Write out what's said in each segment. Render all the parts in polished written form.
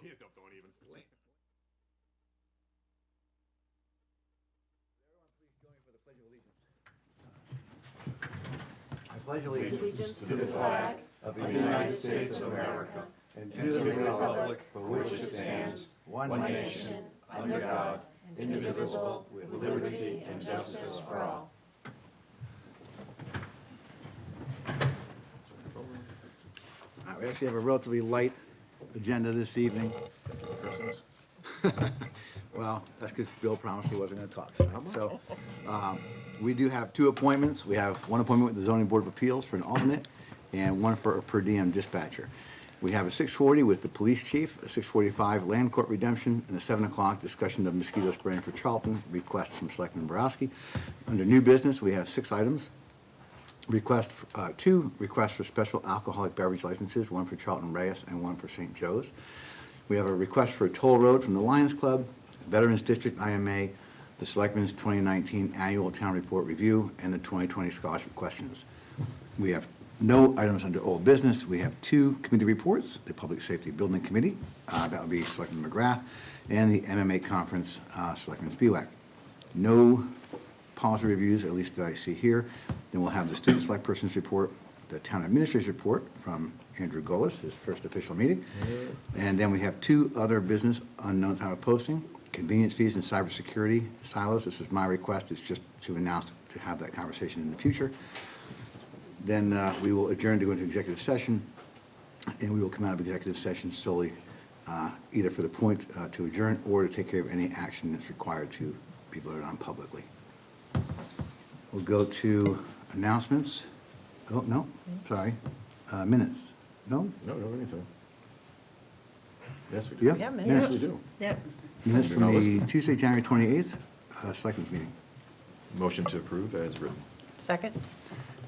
Don't even. I pledge allegiance To the flag of the United States of America and to the republic for which it stands, one nation, under God, indivisible, with liberty and justice for all. We actually have a relatively light agenda this evening. Christmas. Well, that's because Bill promised he wasn't going to talk tonight. So we do have two appointments. We have one appointment with the Zoning Board of Appeals for an alternate and one for a per diem dispatcher. We have a 6:40 with the police chief, a 6:45 land court redemption, and a 7 o'clock discussion of mosquito spraying for Charlton, request from Selectman Borowski. Under new business, we have 6 items. Two requests for special alcoholic beverage licenses, one for Charlton Reyes and one for St. Joe's. We have a request for a toll road from the Lions Club, Veterans District IMA, the Selectmen's 2019 Annual Town Report Review, and the 2020 Scholarship Questions. We have no items under old business. We have 2 committee reports, the Public Safety Building Committee, that would be Selectman McGrath, and the MMA Conference, Selectman Spiewak. No policy reviews, at least that I see here. Then we'll have the Student Select Persons Report, the Town Administrator's Report from Andrew Golis, his first official meeting. And then we have 2 other business unknown time of posting, convenience fees and cybersecurity silos. This is my request. It's just to announce to have that conversation in the future. Then we will adjourn to go into executive session, and we will come out of executive session solely either for the point to adjourn or to take care of any action that's required to be voted on publicly. We'll go to announcements. Oh, no, sorry. Minutes. No? No, anytime. Yes, we do. Yeah, Yeah, minutes. minutes. Yes, we do. Yep. Minutes from the Tuesday, January 28th, Selectmen's meeting. Motion to approve as written. Second?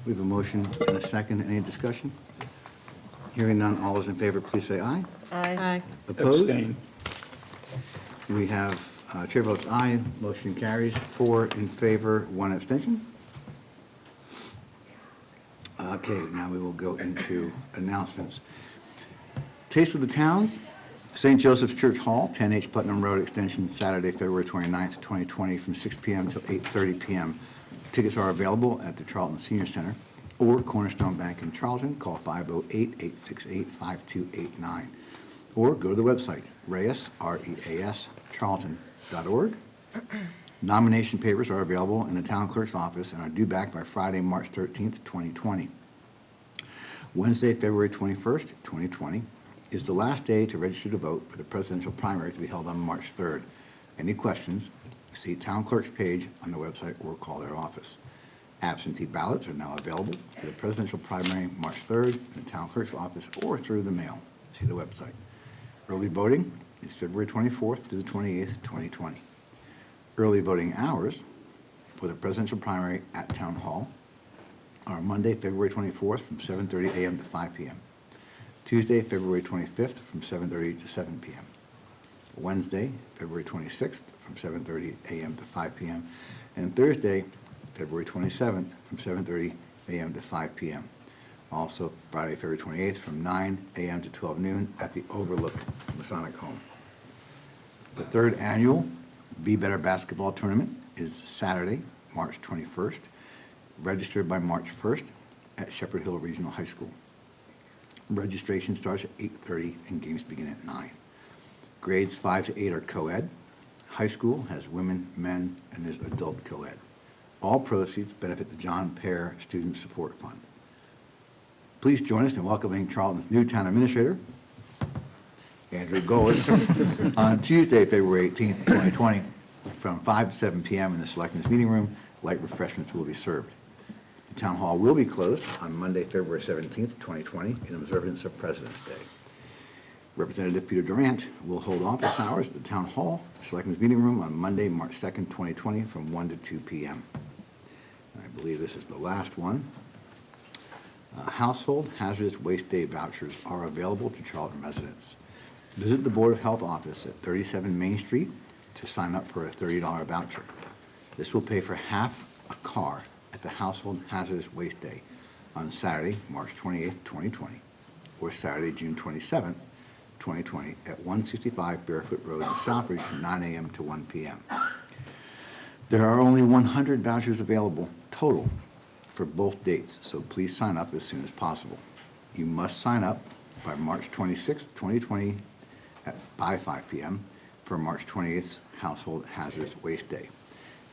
We have a motion and a second. Any discussion? Hearing none, all those in favor, please say aye. Aye. Opposed? We have chair votes aye, motion carries. 4 in favor, 1 abstention. Okay, now we will go into announcements. Taste of the Towns, St. Joseph's Church Hall, 10H Putnam Road Extension, Saturday, February 29th, 2020, from 6 p.m. till 8:30 p.m. Tickets are available at the Charlton Senior Center or Cornerstone Bank in Charlton. Call 508-868-5289. Or go to the website, Reyes, R-E-A-S, charlton.org. Nomination papers are available in the town clerk's office and are due back by Friday, March 13th, 2020. Wednesday, February 21st, 2020, is the last day to register to vote for the presidential primary to be held on March 3rd. Any questions, see town clerk's page on the website or call their office. Absentee ballots are now available for the presidential primary March 3rd in the town clerk's office or through the mail. See the website. Early voting is February 24th to the 28th, 2020. Early voting hours for the presidential primary at Town Hall are Monday, February 24th from 7:30 a.m. to 5 p.m. Tuesday, February 25th from 7:30 to 7 p.m. Wednesday, February 26th from 7:30 a.m. to 5 p.m. And Thursday, February 27th from 7:30 a.m. to 5 p.m. Also Friday, February 28th from 9 a.m. to 12 noon at the Overlook Masonic Home. The 3rd annual Be Better Basketball Tournament is Saturday, March 21st, registered by March 1st at Shepherd Hill Regional High School. Registration starts at 8:30 and games begin at 9. Grades 5 to 8 are co-ed. High school has women, men, and there's adult co-ed. All proceeds benefit the John Pear Student Support Fund. Please join us in welcoming Charlton's new town administrator, Andrew Golis, on Tuesday, February 18th, 2020, from 5 to 7 p.m. in the Selectmen's Meeting Room. Light refreshments will be served. The town hall will be closed on Monday, February 17th, 2020, in observance of President's Day. Representative Peter Durant will hold office hours at the town hall, Selectmen's Meeting Room, on Monday, March 2nd, 2020, from 1 to 2 p.m. I believe this is the last one. Household hazardous waste day vouchers are available to Charlton residents. Visit the Board of Health office at 37 Main Street to sign up for a $30 voucher. This will pay for half a car at the Household Hazardous Waste Day on Saturday, March 28th, 2020, or Saturday, June 27th, 2020, at 165 Barefoot Road in Southbridge from 9 a.m. to 1 p.m. There are only 100 vouchers available total for both dates, so please sign up as soon as possible. You must sign up by March 26, 2020, by 5 p.m. for March 28th Household Hazardous Waste Day.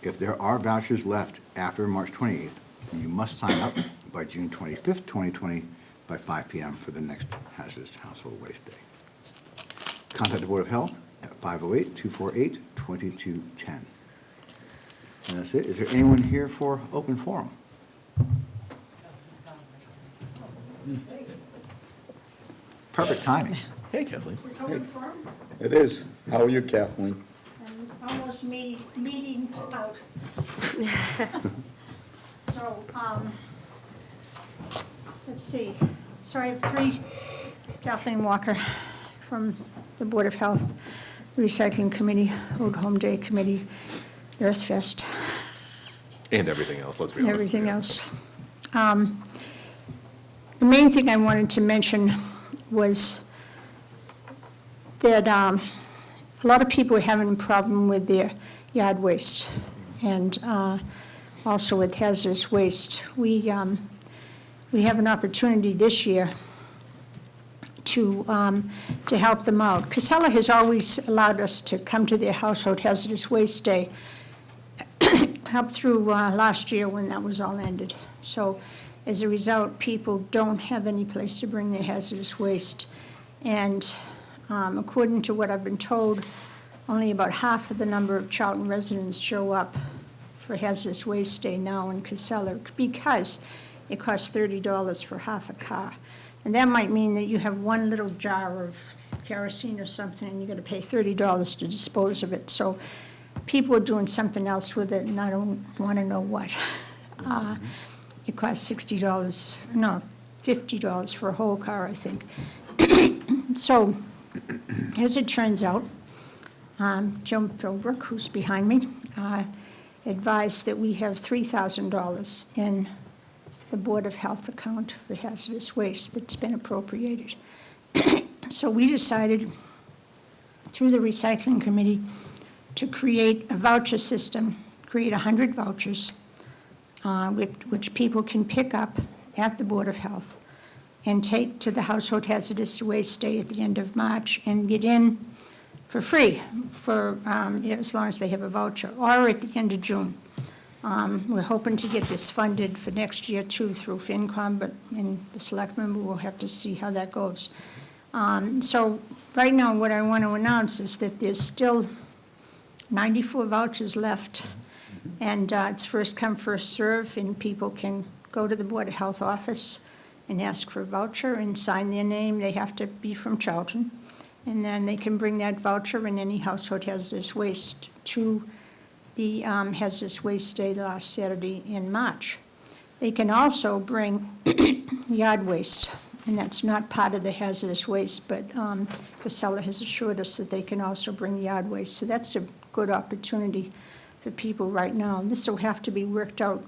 If there are vouchers left after March 28th, you must sign up by June 25th, 2020, by 5 p.m. for the next Hazardous Household Waste Day. Contact the Board of Health at 508-248-2210. And that's it. Is there anyone here for open forum? Perfect timing. Hey, Kathleen. Is this open forum? It is. How are you, Kathleen? And almost meeting out. So, let's see. So I have three, Kathleen Walker from the Board of Health, Recycling Committee, Old Home Day Committee, Earth Fest, And everything else, let's be and honest. everything else. The main thing I wanted to mention was that a lot of people are having a problem with their yard waste and also with hazardous waste. We have an opportunity this year to help them out. Casella has always allowed us to come to their Household Hazardous Waste Day up through last year when that was all ended. So as a result, people don't have any place to bring their hazardous waste. And according to what I've been told, only about half of the number of Charlton residents show up for Hazardous Waste Day now in Casella because it costs $30 for half a car. And that might mean that you have one little jar of kerosene or something and you gotta pay $30 to dispose of it. So people are doing something else with it and I don't wanna know what. It costs $50 for a whole car, I think. So, as it turns out, Joe Philbrook, who's behind me, advised that we have $3,000 in the Board of Health account for hazardous waste that's been appropriated. So we decided, through the Recycling Committee, to create a voucher system, create 100 vouchers, which people can pick up at the Board of Health and take to the Household Hazardous Waste Day at the end of March and get in for free for as long as they have a voucher, or at the end of June. We're hoping to get this funded for next year too through FinCom, but in the Selectmen, we will have to see how that goes. So right now, what I want to announce is that there's still 94 vouchers left, and it's first come, first serve, and people can go to the Board of Health office and ask for a voucher and sign their name. They have to be from Charlton, and then they can bring that voucher and any household hazardous waste to the Hazardous Waste Day last Saturday in March. They can also bring yard waste, and that's not part of the hazardous waste, but Casella has assured us that they can also bring yard waste. So that's a good opportunity for people right now. And this will have to be worked out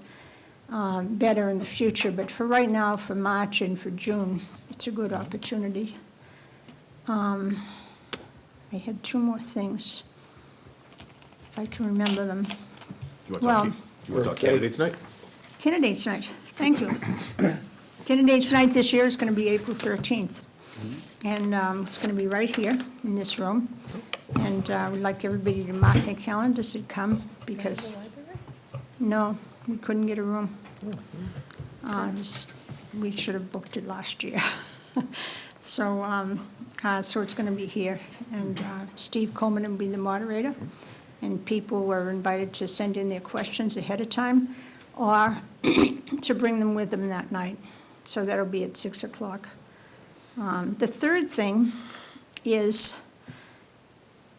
better in the future, but for right now, for March and for June, it's a good opportunity. I had two more things, if I can remember them. You want to talk candidates night? Candidates night, thank you. Candidates night this year is going to be April 13th. And it's going to be right here in this room. And we'd like everybody to mark their calendars and come because, no, we couldn't get a room. We should have booked it last year. So it's going to be here. And Steve Coleman will be the moderator. And people were invited to send in their questions ahead of time or to bring them with them that night. So that'll be at 6 o'clock. The third thing is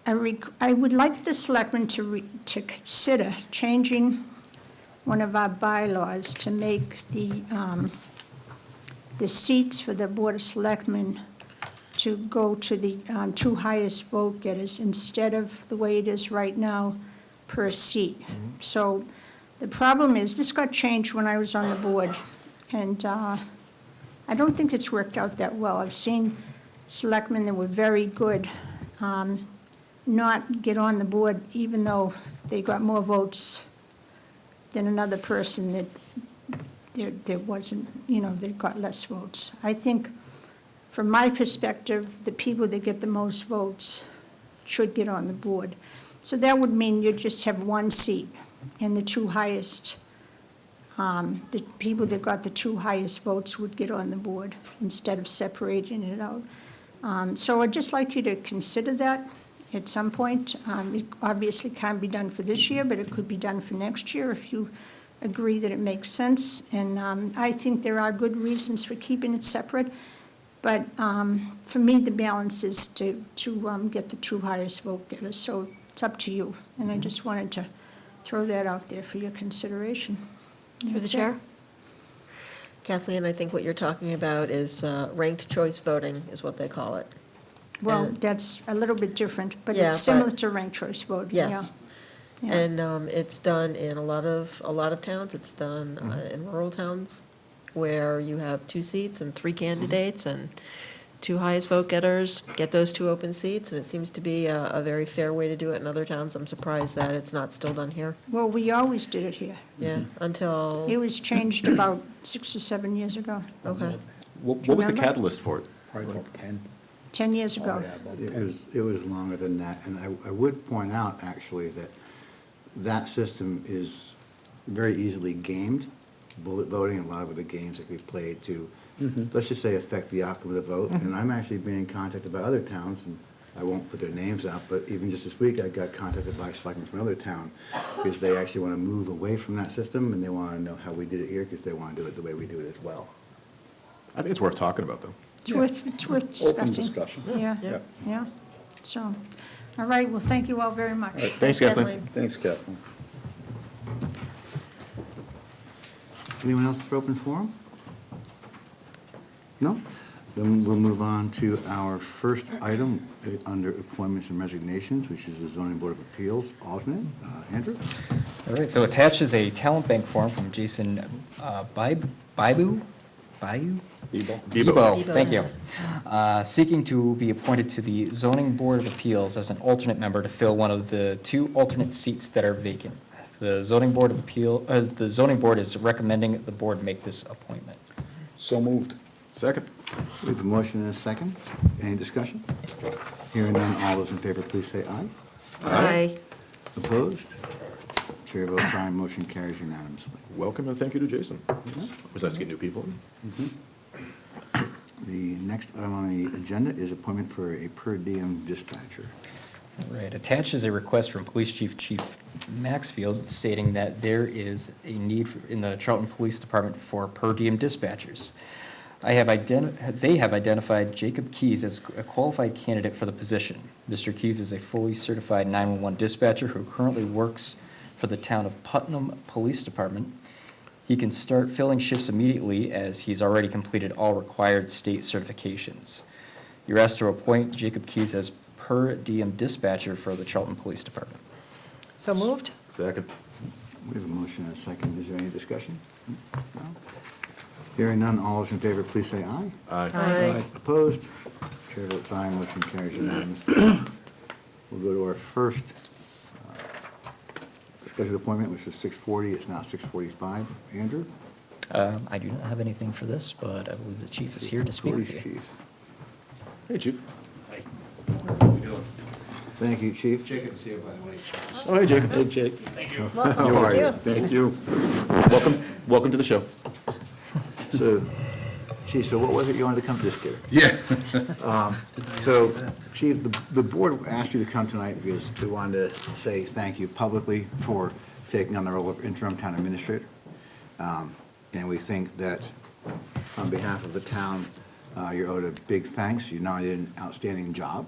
I would like the Selectmen to consider changing one of our bylaws to make the seats for the Board of Selectmen to go to the two highest vote getters instead of the way it is right now per seat. So the problem is, this got changed when I was on the board, and I don't think it's worked out that well. I've seen selectmen that were very good not get on the board, even though they got more votes than another person that there wasn't, that got less votes. I think, from my perspective, the people that get the most votes should get on the board. So that would mean you just have one seat, and the two highest, the people that got the two highest votes would get on the board instead of separating it out. So I'd just like you to consider that at some point. It obviously can't be done for this year, but it could be done for next year if you agree that it makes sense. And I think there are good reasons for keeping it separate. But for me, the balance is to get the two highest vote getters. So it's up to you. And I just wanted to throw that out there for your consideration. Through the That's it. chair? Kathleen, I think what you're talking about is ranked choice voting is what they call it. Well, And- that's a little bit different, but Yeah, it's similar but- to ranked choice voting, yeah. Yes. Yeah. And it's done in a lot of towns. It's done in rural towns where you have 2 seats and 3 candidates and 2 highest vote getters get those 2 open seats. And it seems to be a very fair way to do it in other towns. I'm surprised that it's not still done here. Well, we always did it here. Yeah, until, It was changed about 6 or 7 years ago, okay. What was the remember? catalyst for it? Probably about 10. 10 years Oh, ago. yeah, about It 10. was longer than that, and I would point out, actually, that system is very easily gamed. Bullet voting, a lot of the games that we played to, let's just say, affect the outcome of the vote. And I'm actually being contacted by other towns, and I won't put their names out, but even just this week, I got contacted by selectmen from another town, because they actually want to move away from that system, and they want to know how we did it here, because they want to do it the way we do it as well. I think it's worth talking about, though. It's worth discussing. Open discussion. Yeah, Yeah. yeah. So, all right, well, thank you all very much. Thanks, Kathleen. Thanks, Kathleen. Anyone else for open forum? No? Then we'll move on to our first item under appointments and resignations, which is the Zoning Board of Appeals alternate. Andrew? All right, so attached is a talent bank form from Jason Bayou? Debo. Debo, thank you. Seeking to be appointed to the Zoning Board of Appeals as an alternate member to fill one of the 2 alternate seats that are vacant. The Zoning Board is recommending the board make this appointment. So moved. Second. We have a motion and a second. Any discussion? Hearing none, all those in favor, please say aye. Aye. Opposed? Chair votes aye, motion carries unanimously. Welcome and thank you to Jason. It was nice to get new people. The next item on the agenda is appointment for a per diem dispatcher. All right, attached is a request from Police Chief Maxfield stating that there is a need in the Charlton Police Department for per diem dispatchers. They have identified Jacob Keys as a qualified candidate for the position. Mr. Keys is a fully certified 911 dispatcher who currently works for the town of Putnam Police Department. He can start filling shifts immediately as he's already completed all required state certifications. You're asked to appoint Jacob Keys as per diem dispatcher for the Charlton Police Department. So moved? Second. We have a motion and a second. Is there any discussion? No? Hearing none, all those in favor, please say aye. Aye. Opposed? Chair votes aye, motion carries unanimously. We'll go to our first scheduled appointment, which is 6:40. It's now 6:45. Andrew? I do not have anything for this, but I believe the chief is here to speak with Police you. chief. Hey, Chief. Thank you, chief. Jake is here, by the way. Oh, hey, Jacob. Hey, Jake. How are you? Thank you. Welcome to the show. So, chief, so what was it you wanted to come to this kid? Yeah. So, Chief, the board asked you to come tonight because we wanted to say thank you publicly for taking on the role of interim town administrator. And we think that on behalf of the town, you're owed a big thanks. You not only did an outstanding job,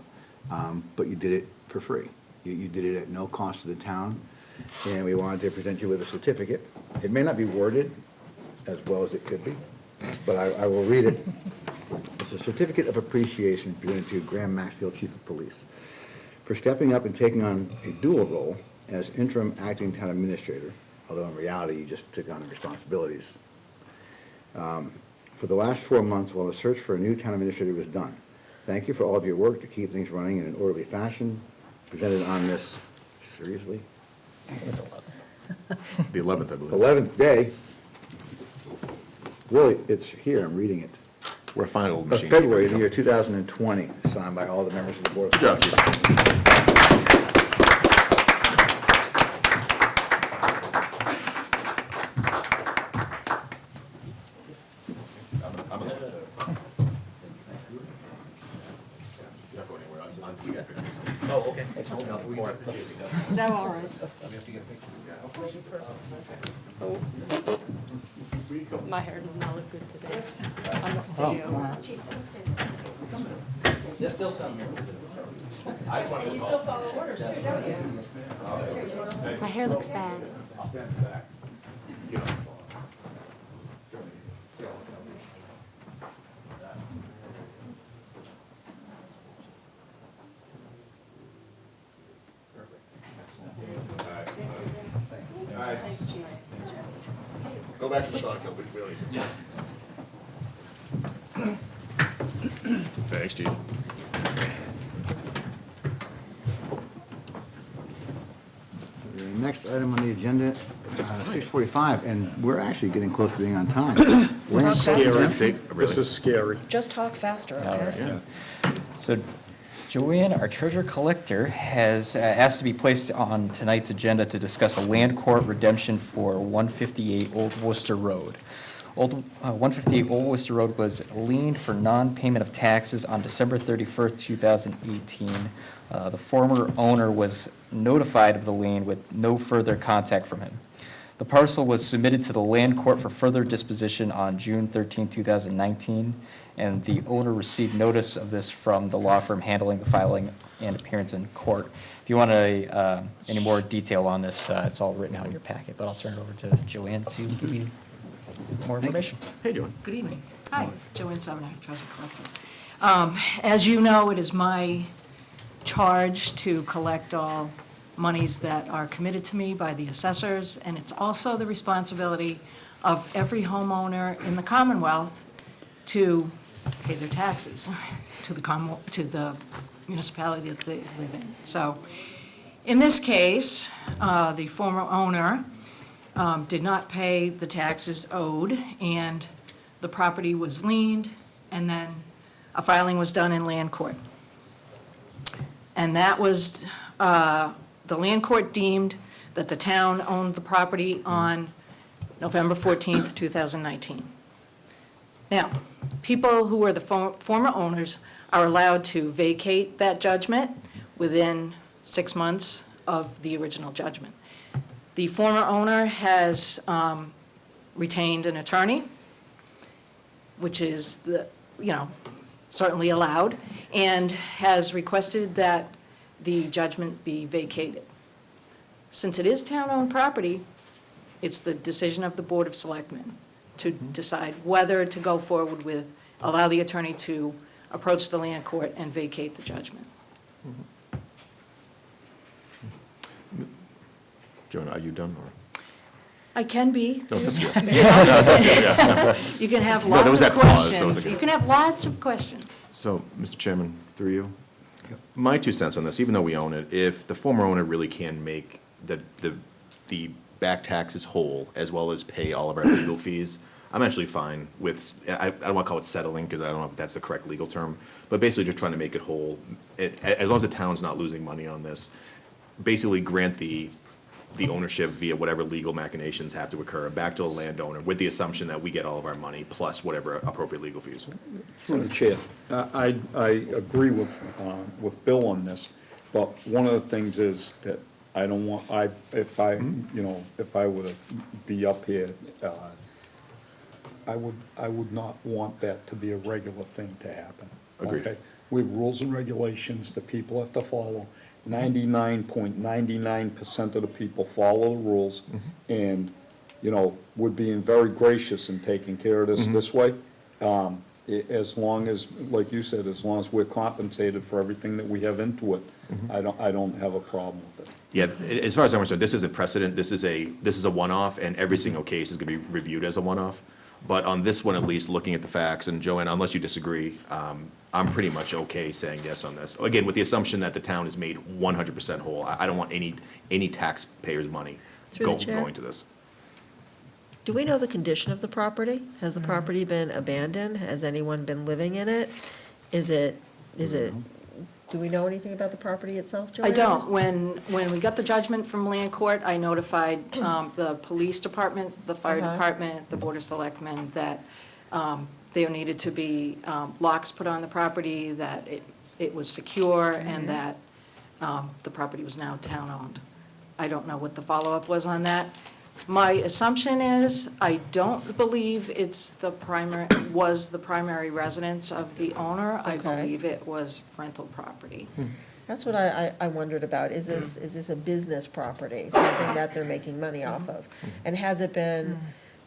but you did it for free. You did it at no cost to the town, and we wanted to present you with a certificate. It may not be worded as well as it could be, but I will read it. It's a certificate of appreciation presented to Graham Maxfield, Chief of Police, for stepping up and taking on a dual role as interim acting town administrator, although in reality, you just took on the responsibilities. For the last 4 months, while the search for a new town administrator was done, Thank you for all of your work to keep things running in an orderly fashion, presented on this, seriously, It's 11. The 11th, I believe. 11th day. Really, it's here, I'm reading it. We're a fine old Of machine. February, the year 2020, signed by all the members of the board. of Yeah, Selectmen. Chief. No, all right. My hair does not look good today. I'm a studio. My hair looks bad. Go back to the song, Gilbert, really. Thanks, Chief. The next item on the agenda, 6:45, and we're actually getting close to being on time. Land Scary. This is scary. Just talk faster, okay? So Joanne, our treasurer collector, has asked to be placed on tonight's agenda to discuss a land court redemption for 158 Old Worcester Road. 158 Old Worcester Road was liened for non-payment of taxes on December 31st, 2018. The former owner was notified of the lien with no further contact from him. The parcel was submitted to the land court for further disposition on June 13, 2019, and the owner received notice of this from the law firm handling the filing and appearance in court. If you want any more detail on this, it's all written out in your packet, but I'll turn it over to Joanne to give you more information. Hey, Joanne. Good evening. Hi, Joanne Severnac, Treasurer Collector. As you know, it is my charge to collect all monies that are committed to me by the assessors, and it's also the responsibility of every homeowner in the Commonwealth to pay their taxes to the municipality that they live in. So, in this case, the former owner did not pay the taxes owed, and the property was liened, and then a filing was done in land court. And that was, the land court deemed that the town owned the property on November 14th, 2019. Now, people who were the former owners are allowed to vacate that judgment within 6 months of the original judgment. The former owner has retained an attorney, which is certainly allowed, and has requested that the judgment be vacated. Since it is town-owned property, it's the decision of the Board of Selectmen to decide whether to go forward with, allow the attorney to approach the land court and vacate the judgment. Joanne, are you done, or? I can be. No, it's up to you. You can have No, there was lots of that pause, so it was questions. okay. You can have lots of questions. So, Mr. Chairman, through you, my 2 cents on this, even though we own it, if the former owner really can make the back taxes whole, as well as pay all of our legal fees, I'm actually fine with, I don't want to call it settling, because I don't know if that's the correct legal term, but basically just trying to make it whole. As long as the town's not losing money on this, basically grant the ownership via whatever legal machinations have to occur back to the landowner, with the assumption that we get all of our money plus whatever appropriate legal fees. Through the chair, I agree with Bill on this, but one of the things is that I don't want, if I were to be up here, I would not want that to be a regular thing to happen. Agreed. Okay? We have rules and regulations that people have to follow. 99.99% of the people follow the rules, and, we're being very gracious in taking care of this way. As long as, like you said, as long as we're compensated for everything that we have into it, I don't have a problem with it. Yeah, as far as I'm concerned, this isn't precedent, this is a one-off, and every single case is gonna be reviewed as a one-off. But on this one, at least, looking at the facts, and Joanne, unless you disagree, I'm pretty much okay saying yes on this. Again, with the assumption that the town is made 100% whole. I don't want any taxpayers' money Through the chair. going to this. Do we know the condition of the property? Has the property been abandoned? Has anyone been living in it? Is it, do we know anything about the property itself, Joanne? I don't. When we got the judgment from land court, I notified the police department, the fire department, the board of selectmen, that there needed to be locks put on the property, that it was secure, and that the property was now town-owned. I don't know what the follow-up was on that. My assumption is, I don't believe was the primary residence of the owner. I Okay. believe it was rental property. That's what I wondered about. Is this a business property, something that they're making money off of? And has it been,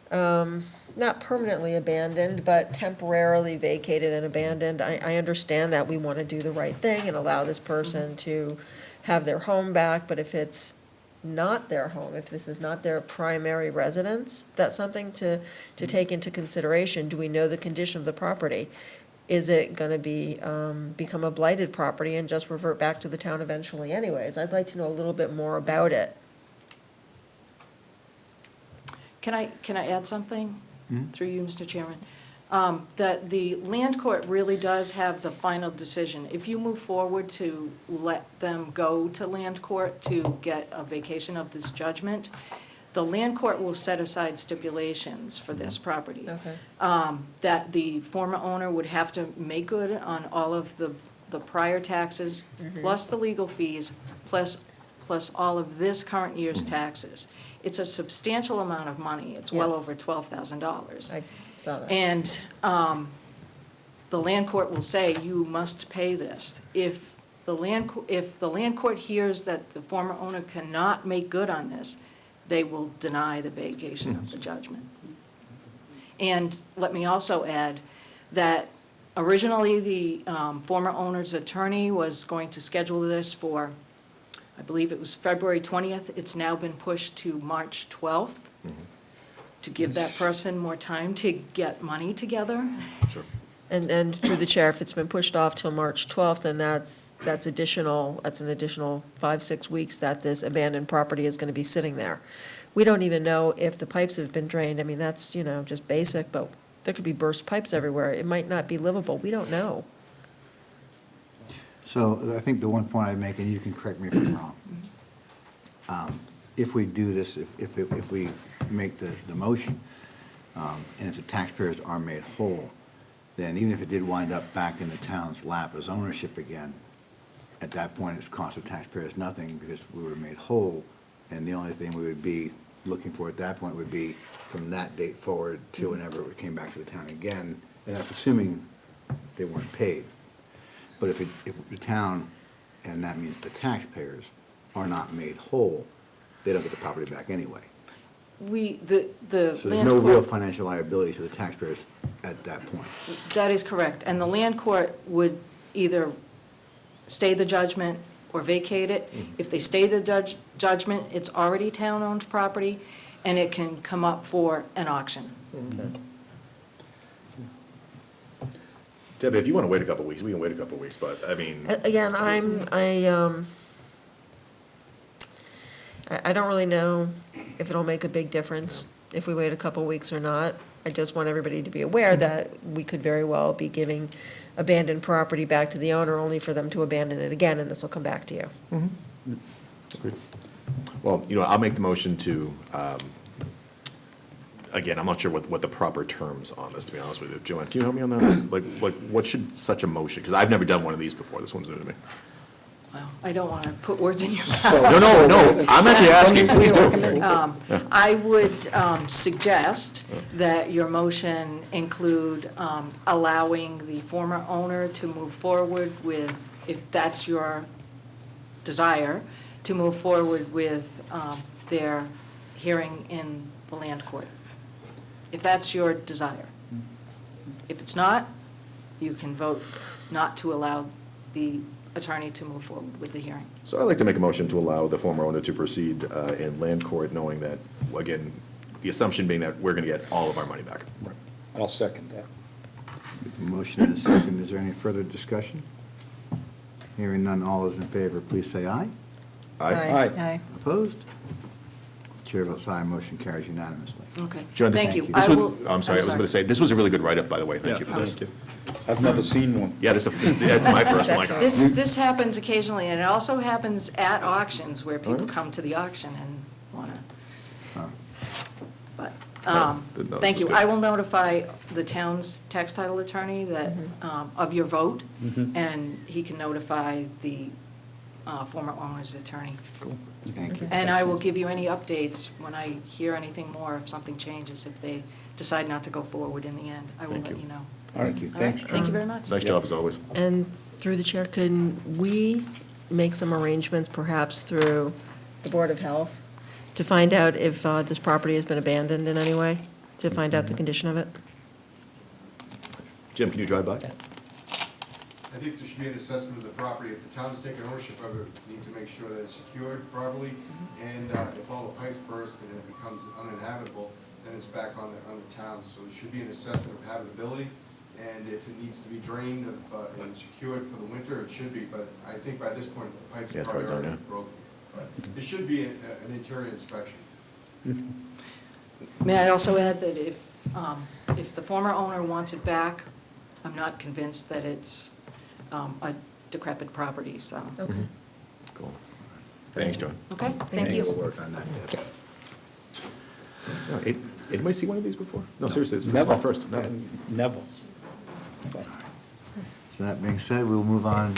not permanently abandoned, but temporarily vacated and abandoned? I understand that we want to do the right thing and allow this person to have their home back, but if it's not their home, if this is not their primary residence, that's something to take into consideration. Do we know the condition of the property? Is it going to be, become a blighted property and just revert back to the town eventually anyways? I'd like to know a little bit more about it. Can I add something through you, Mr. Chairman? That the land court really does have the final decision. If you move forward to let them go to land court to get a vacation of this judgment, the land court will set aside stipulations for this property. Okay. That the former owner would have to make good on all of the prior taxes, plus the legal fees, plus all of this current year's taxes. It's a substantial amount of money. It's well Yes. over $12,000. I saw that. And the land court will say, you must pay this. If the land court hears that the former owner cannot make good on this, they will deny the vacation of the judgment. And let me also add that originally the former owner's attorney was going to schedule this for, I believe it was February 20th. It's now been pushed to March 12th to give that person more time to get money together. Sure. And through the chair, if it's been pushed off till March 12th, then that's an additional 5-6 weeks that this abandoned property is going to be sitting there. We don't even know if the pipes have been drained. I mean, that's, just basic, but there could be burst pipes everywhere. It might not be livable. We don't know. So I think the one point I'd make, and you can correct me if I'm wrong, if we do this, if we make the motion, and if the taxpayers are made whole, then even if it did wind up back in the town's lap as ownership again, at that point, it's cost of taxpayers nothing because we were made whole, and the only thing we would be looking for at that point would be from that date forward to whenever it came back to the town again, and that's assuming they weren't paid. But if the town, and that means the taxpayers, are not made whole, they don't get the property back anyway. The So there's land no real court, financial liability to the taxpayers at that point. that is correct. And the land court would either stay the judgment or vacate it. If they stay the judgment, it's already town-owned property, and it can come up for an auction. Debbie, if you want to wait a couple weeks, we can wait a couple weeks, but I mean. Again, I don't really know if it'll make a big difference if we wait a couple weeks or not. I just want everybody to be aware that we could very well be giving abandoned property back to the owner only for them to abandon it again, and this will come back to you. Agreed. Well, I'll make the motion to, again, I'm not sure what the proper terms on this, to be honest with you. Joanne, can you help me on that? Like, what should such a motion, because I've never done one of these before, this one's new to me. Well, I don't want to put words in your mouth. No, I'm actually asking, please do. I would suggest that your motion include allowing the former owner to move forward with, if that's your desire, to move forward with their hearing in the land court, if that's your desire. If it's not, you can vote not to allow the attorney to move forward with the hearing. So I'd like to make a motion to allow the former owner to proceed in land court, knowing that, again, the assumption being that we're going to get all of our money back. I'll second that. With a motion and a second, is there any further discussion? Hearing none, all those in favor, please say aye. Aye. Opposed? Chair votes aye, motion carries unanimously. Okay, John, this- thank you. This I was, will- I'm sorry, I was going to say, this was a really good write-up, by the way. Thank you for this. Thank you. I've never seen one. Yeah, that's my first one. Like, This happens occasionally, and it also happens at auctions where people come to the auction and want to, but, this thank was you. good. I will notify the town's tax title attorney that, of your vote, and he can notify the former owner's attorney. Thank you. And I will give you any updates when I hear anything more, if something changes, if they decide not to go forward in the end. I will Thank let you. you know. Thank you. All right, thank you very much. Nice job, as always. And through the chair, can we make some arrangements perhaps through the Board of Health to find out if this property has been abandoned in any way, to find out the condition of it? Jim, can you drive by? I think there should be an assessment of the property. If the town's taking ownership of it, we need to make sure that it's secured properly, and if all the pipes burst and it becomes uninhabitable, then it's back on the town. So there should be an assessment of habitability, and if it needs to be drained and secured for the winter, it should be, but I think by this point, the pipes Yeah, it's probably probably done, already broken. But there should be an interior inspection. May I also add that if the former owner wants it back, I'm not convinced that it's a decrepit property, so, Okay. Cool. Thanks, John. okay, thank you. We'll work on that. Deb. Oh, anybody see one of these before? No, seriously, this is Never. my first. No. Never. So that being said, we will move on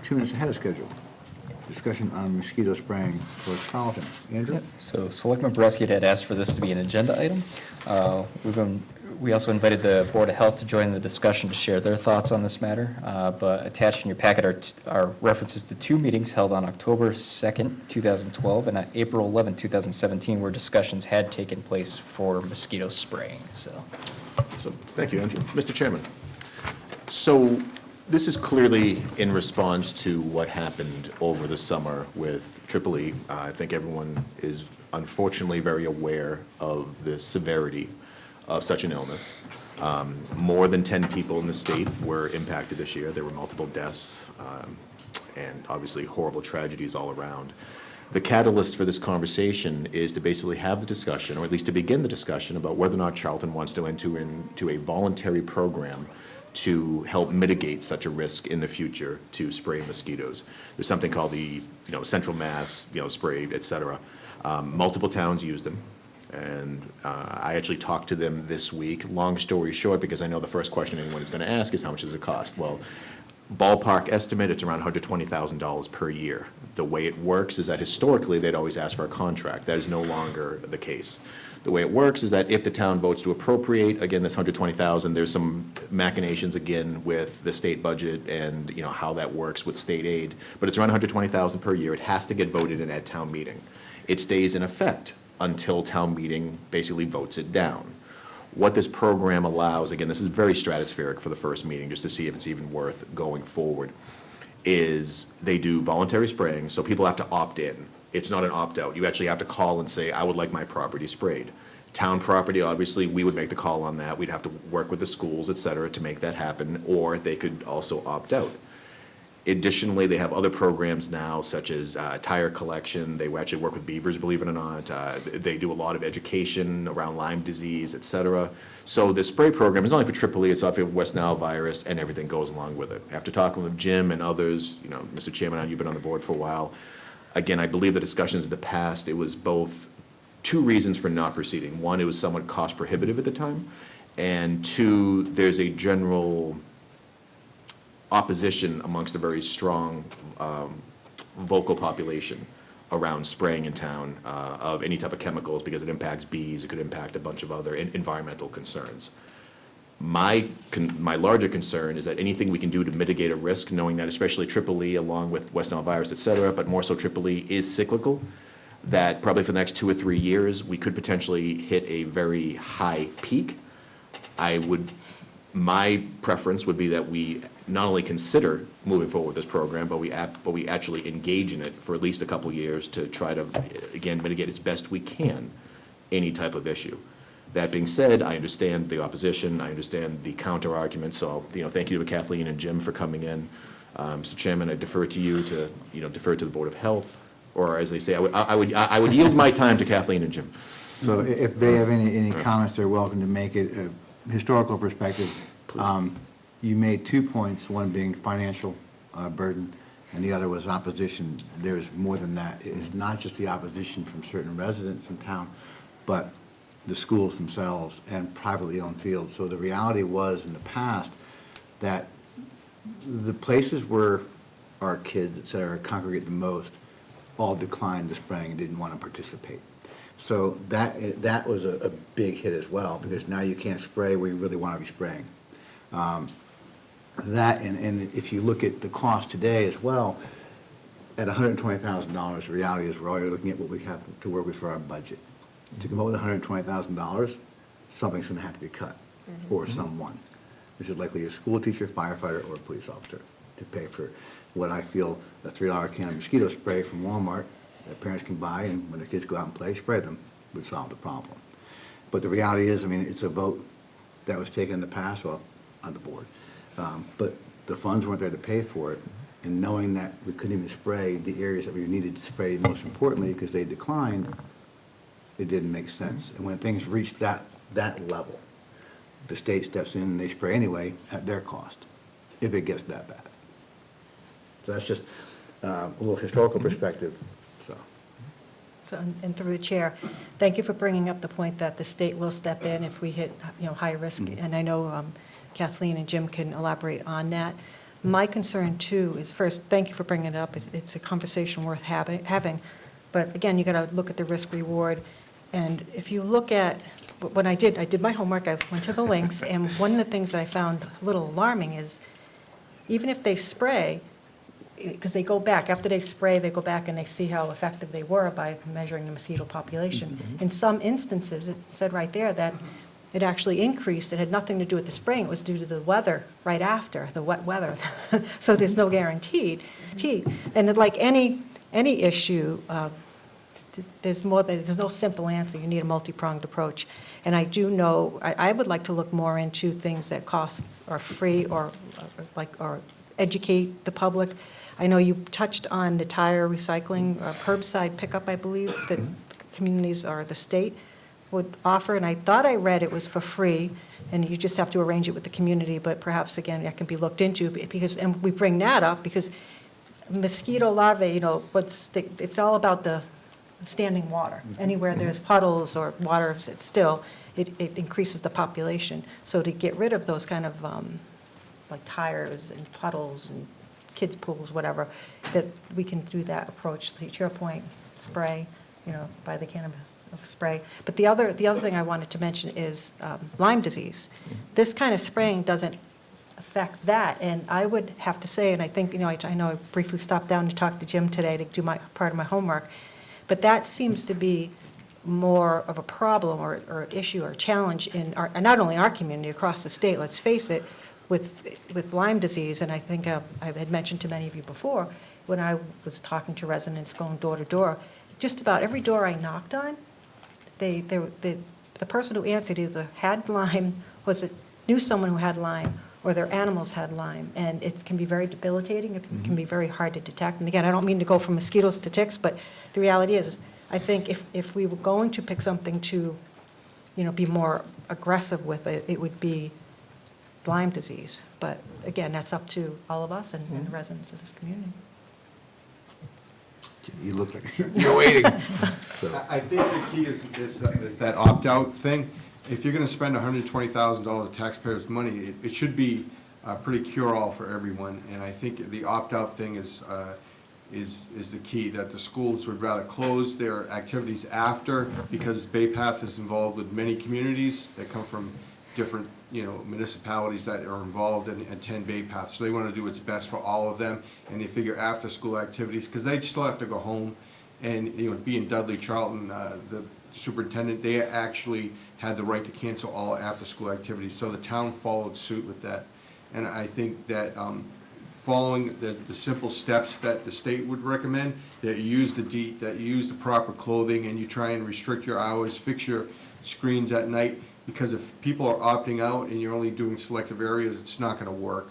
2 minutes ahead of schedule. Discussion on mosquito spraying for Charlton. Andrew? So Selectman Boraski had asked for this to be an agenda item. We also invited the Board of Health to join the discussion to share their thoughts on this matter. But attached in your packet are references to 2 meetings held on October 2nd, 2012, and on April 11th, 2017, where discussions had taken place for mosquito spraying, so. So, thank you, Andrew. Mr. Chairman, so this is clearly in response to what happened over the summer with EEE. I think everyone is unfortunately very aware of the severity of such an illness. More than 10 people in the state were impacted this year. There were multiple deaths and obviously horrible tragedies all around. The catalyst for this conversation is to basically have the discussion, or at least to begin the discussion, about whether or not Charlton wants to enter into a voluntary program to help mitigate such a risk in the future to spray mosquitoes. There's something called the Central Mass spray, et cetera. Multiple towns use them. And I actually talked to them this week. Long story short, because I know the first question anyone is going to ask is how much does it cost? Well, ballpark estimate, it's around $120,000 per year. The way it works is that historically, they'd always ask for a contract. That is no longer the case. The way it works is that if the town votes to appropriate, again, this $120,000, there's some machinations again with the state budget and how that works with state aid, but it's around $120,000 per year. It has to get voted in at town meeting. It stays in effect until town meeting basically votes it down. What this program allows, again, this is very stratospheric for the first meeting, just to see if it's even worth going forward, is they do voluntary spraying, so people have to opt in. It's not an opt-out. You actually have to call and say, I would like my property sprayed. Town property, obviously, we would make the call on that. We'd have to work with the schools, et cetera, to make that happen, or they could also opt out. Additionally, they have other programs now, such as tire collection. They actually work with beavers, believe it or not. They do a lot of education around Lyme disease, et cetera. So the spray program is not only for EEE, it's also for West Nile virus, and everything goes along with it. After talking with Jim and others, Mr. Chairman, you've been on the board for a while. Again, I believe the discussions in the past, it was both 2 reasons for not proceeding. One, it was somewhat cost prohibitive at the time, and 2, there's a general opposition amongst a very strong vocal population around spraying in town of any type of chemicals because it impacts bees, it could impact a bunch of other environmental concerns. My larger concern is that anything we can do to mitigate a risk, knowing that especially EEE along with West Nile virus, et cetera, but more so EEE is cyclical, that probably for the next 2 or 3 years, we could potentially hit a very high peak. My preference would be that we not only consider moving forward with this program, but we actually engage in it for at least a couple of years to try to, again, mitigate as best we can any type of issue. That being said, I understand the opposition, I understand the counter argument, so, thank you to Kathleen and Jim for coming in. Mr. Chairman, I defer to you to, defer to the Board of Health, or as they say, I would yield my time to Kathleen and Jim. So if they have any comments, they're welcome to make it. Historical perspective, you made 2 points, one being financial burden, and the other was opposition. There's more than that. It's not just the opposition from certain residents in town, but the schools themselves and privately owned fields. So the reality was in the past that the places where our kids, et cetera, congregate the most all declined the spraying and didn't want to participate. So that was a big hit as well, because now you can't spray where you really want to be spraying. That, and if you look at the cost today as well, at $120,000, the reality is we're already looking at what we have to work with for our budget. To come up with $120,000, something's going to have to be cut, or someone, which is likely a school teacher, firefighter, or a police officer, to pay for what I feel a $3 can of mosquito spray from Walmart that parents can buy, and when their kids go out and play, spray them, would solve the problem. But the reality is, I mean, it's a vote that was taken in the past, well, on the board, but the funds weren't there to pay for it, and knowing that we couldn't even spray the areas that we needed to spray, most importantly, because they declined, it didn't make sense. And when things reach that level, the state steps in and they spray anyway at their cost, if it gets that bad. So that's just a little historical perspective, so. So, and through the chair, thank you for bringing up the point that the state will step in if we hit, high risk. And I know Kathleen and Jim can elaborate on that. My concern too is, first, thank you for bringing it up. It's a conversation worth having. But again, you got to look at the risk reward. And if you look at what I did my homework, I went to the links, and one of the things that I found a little alarming is even if they spray, because they go back, after they spray, they go back and they see how effective they were by measuring the mosquito population. In some instances, it said right there that it actually increased. It had nothing to do with the spraying. It was due to the weather right after, the wet weather. So there's no guarantee. And like any issue, there's no simple answer. You need a multi-pronged approach. And I do know, I would like to look more into things that cost or free or educate the public. I know you touched on the tire recycling, curbside pickup, I believe, that communities or the state would offer, and I thought I read it was for free, and you just have to arrange it with the community, but perhaps, again, that can be looked into, because, and we bring that up because mosquito larvae, it's all about the standing water. Anywhere there's puddles or water sits still, it increases the population. So to get rid of those kind of like tires and puddles and kids' pools, whatever, that we can do that approach. To your point, spray, buy the can of spray. But the other thing I wanted to mention is Lyme disease. This kind of spraying doesn't affect that, and I would have to say, and I think, I know I briefly stopped down to talk to Jim today to do my part of my homework, but that seems to be more of a problem or an issue or a challenge in our, not only our community, across the state, let's face it, with Lyme disease. And I think I had mentioned to many of you before, when I was talking to residents going door to door, just about every door I knocked on, the person who answered either had Lyme, knew someone who had Lyme, or their animals had Lyme. And it can be very debilitating. It can be very hard to detect. And again, I don't mean to go from mosquitoes to ticks, but the reality is, I think if we were going to pick something to, be more aggressive with it, it would be Lyme disease. But again, that's up to all of us and the residents of this community. You look like you're waiting. I think the key is that opt-out thing. If you're gonna spend $120,000 of taxpayers' money, it should be pretty cure-all for everyone. And I think the opt-out thing is the key, that the schools would rather close their activities after, because Bay Path is involved with many communities that come from different, municipalities that are involved and attend Bay Path. So they want to do what's best for all of them, and they figure after-school activities, because they still have to go home. And, being Dudley Charlton, the superintendent, they actually had the right to cancel all after-school activities. So the town followed suit with that. And I think that following the simple steps that the state would recommend, that you use that you use the proper clothing, and you try and restrict your hours, fix your screens at night, because if people are opting out and you're only doing selective areas, it's not gonna work.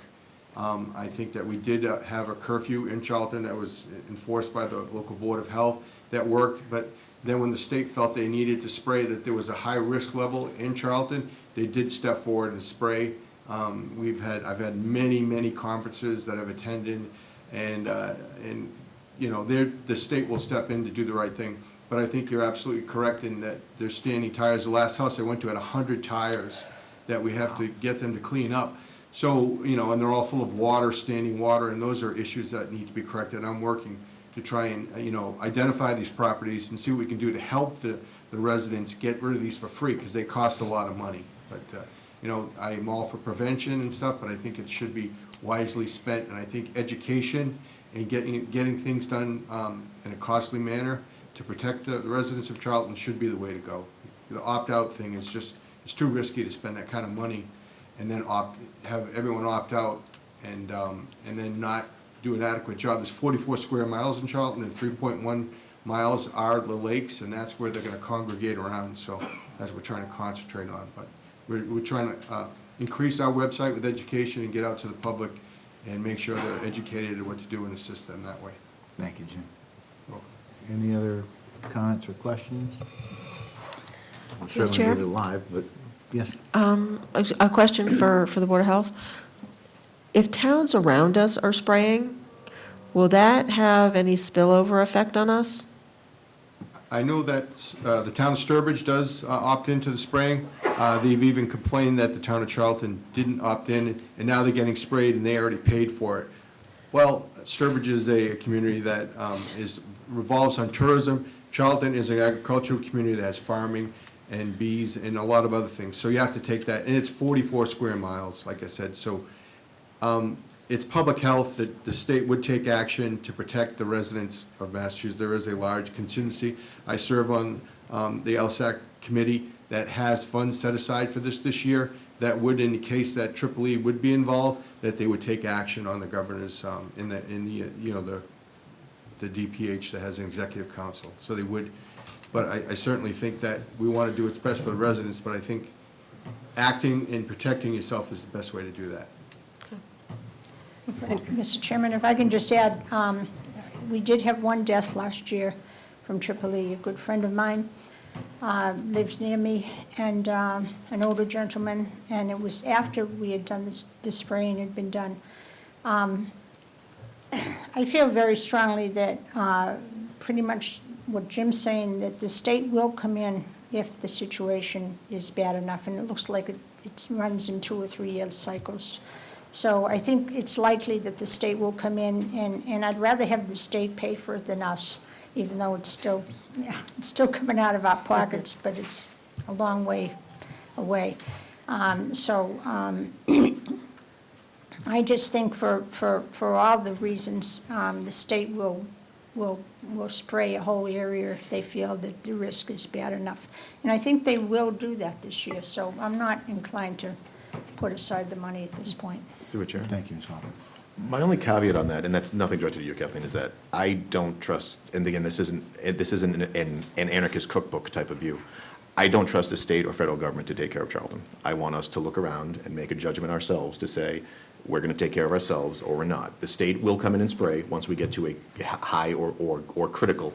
I think that we did have a curfew in Charlton that was enforced by the local Board of Health that worked, but then when the state felt they needed to spray, that there was a high risk level in Charlton, they did step forward and spray. I've had many conferences that I've attended, and you know, the state will step in to do the right thing. But I think you're absolutely correct in that there's standing tires. The last house I went to had 100 tires that we have to get them to clean up. So, you know, and they're all full of water, standing water, and those are issues that need to be corrected. I'm working to try and, you know, identify these properties and see what we can do to help the residents get rid of these for free, because they cost a lot of money. But, you know, I'm all for prevention and stuff, but I think it should be wisely spent. And I think education and getting things done in a costly manner to protect the residents of Charlton should be the way to go. The opt-out thing is just, it's too risky to spend that kind of money and then have everyone opt out and then not do an adequate job. There's 44 square miles in Charlton, and 3.1 miles are the lakes, and that's where they're gonna congregate around, so that's what we're trying to concentrate on. But we're trying to increase our website with education and get out to the public and make sure they're educated in what to do and assist them that way. Thank you, Jim. Welcome. Any other comments or questions? We'll Mr. certainly Chair? leave it live, but, yes. A question for the Board of Health. If towns around us are spraying, will that have any spillover effect on us? I know that the town of Sturbridge does opt into the spraying. They've even complained that the town of Charlton didn't opt in, and now they're getting sprayed and they already paid for it. Well, Sturbridge is a community that revolves on tourism. Charlton is an agricultural community that has farming and bees and a lot of other things. So you have to take that, and it's 44 square miles, like I said. So it's public health that the state would take action to protect the residents of Massachusetts. There is a large contingency. I serve on the LSAC committee that has funds set aside for this year that would, in the case that Triple E would be involved, that they would take action on the governors in the you know, the DPH that has an executive council. So they would, but I certainly think that we want to do what's best for the residents, but I think acting and protecting yourself is the best way to do that. Mr. Chairman, if I can just add, we did have one death last year from Tripoli. A good friend of mine lives near me, and an older gentleman, and it was after we had done the spraying had been done. I feel very strongly that pretty much what Jim's saying, that the state will come in if the situation is bad enough, and it looks like it runs in 2 or 3 year cycles. So I think it's likely that the state will come in, and I'd rather have the state pay for it than us, even though it's still coming out of our pockets, but it's a long way away. I just think for all the reasons, the state will spray a whole area if they feel that the risk is bad enough. And I think they will do that this year, so I'm not inclined to put aside the money at this point. Through a chair. Thank you, Ms. Hoffman. My only caveat on that, and that's nothing directed to you, Kathleen, is that I don't trust, and again, this isn't an anarchist cookbook type of view. I don't trust the state or federal government to take care of Charlton. I want us to look around and make a judgment ourselves to say, we're going to take care of ourselves or we're not. The state will come in and spray once we get to a high or critical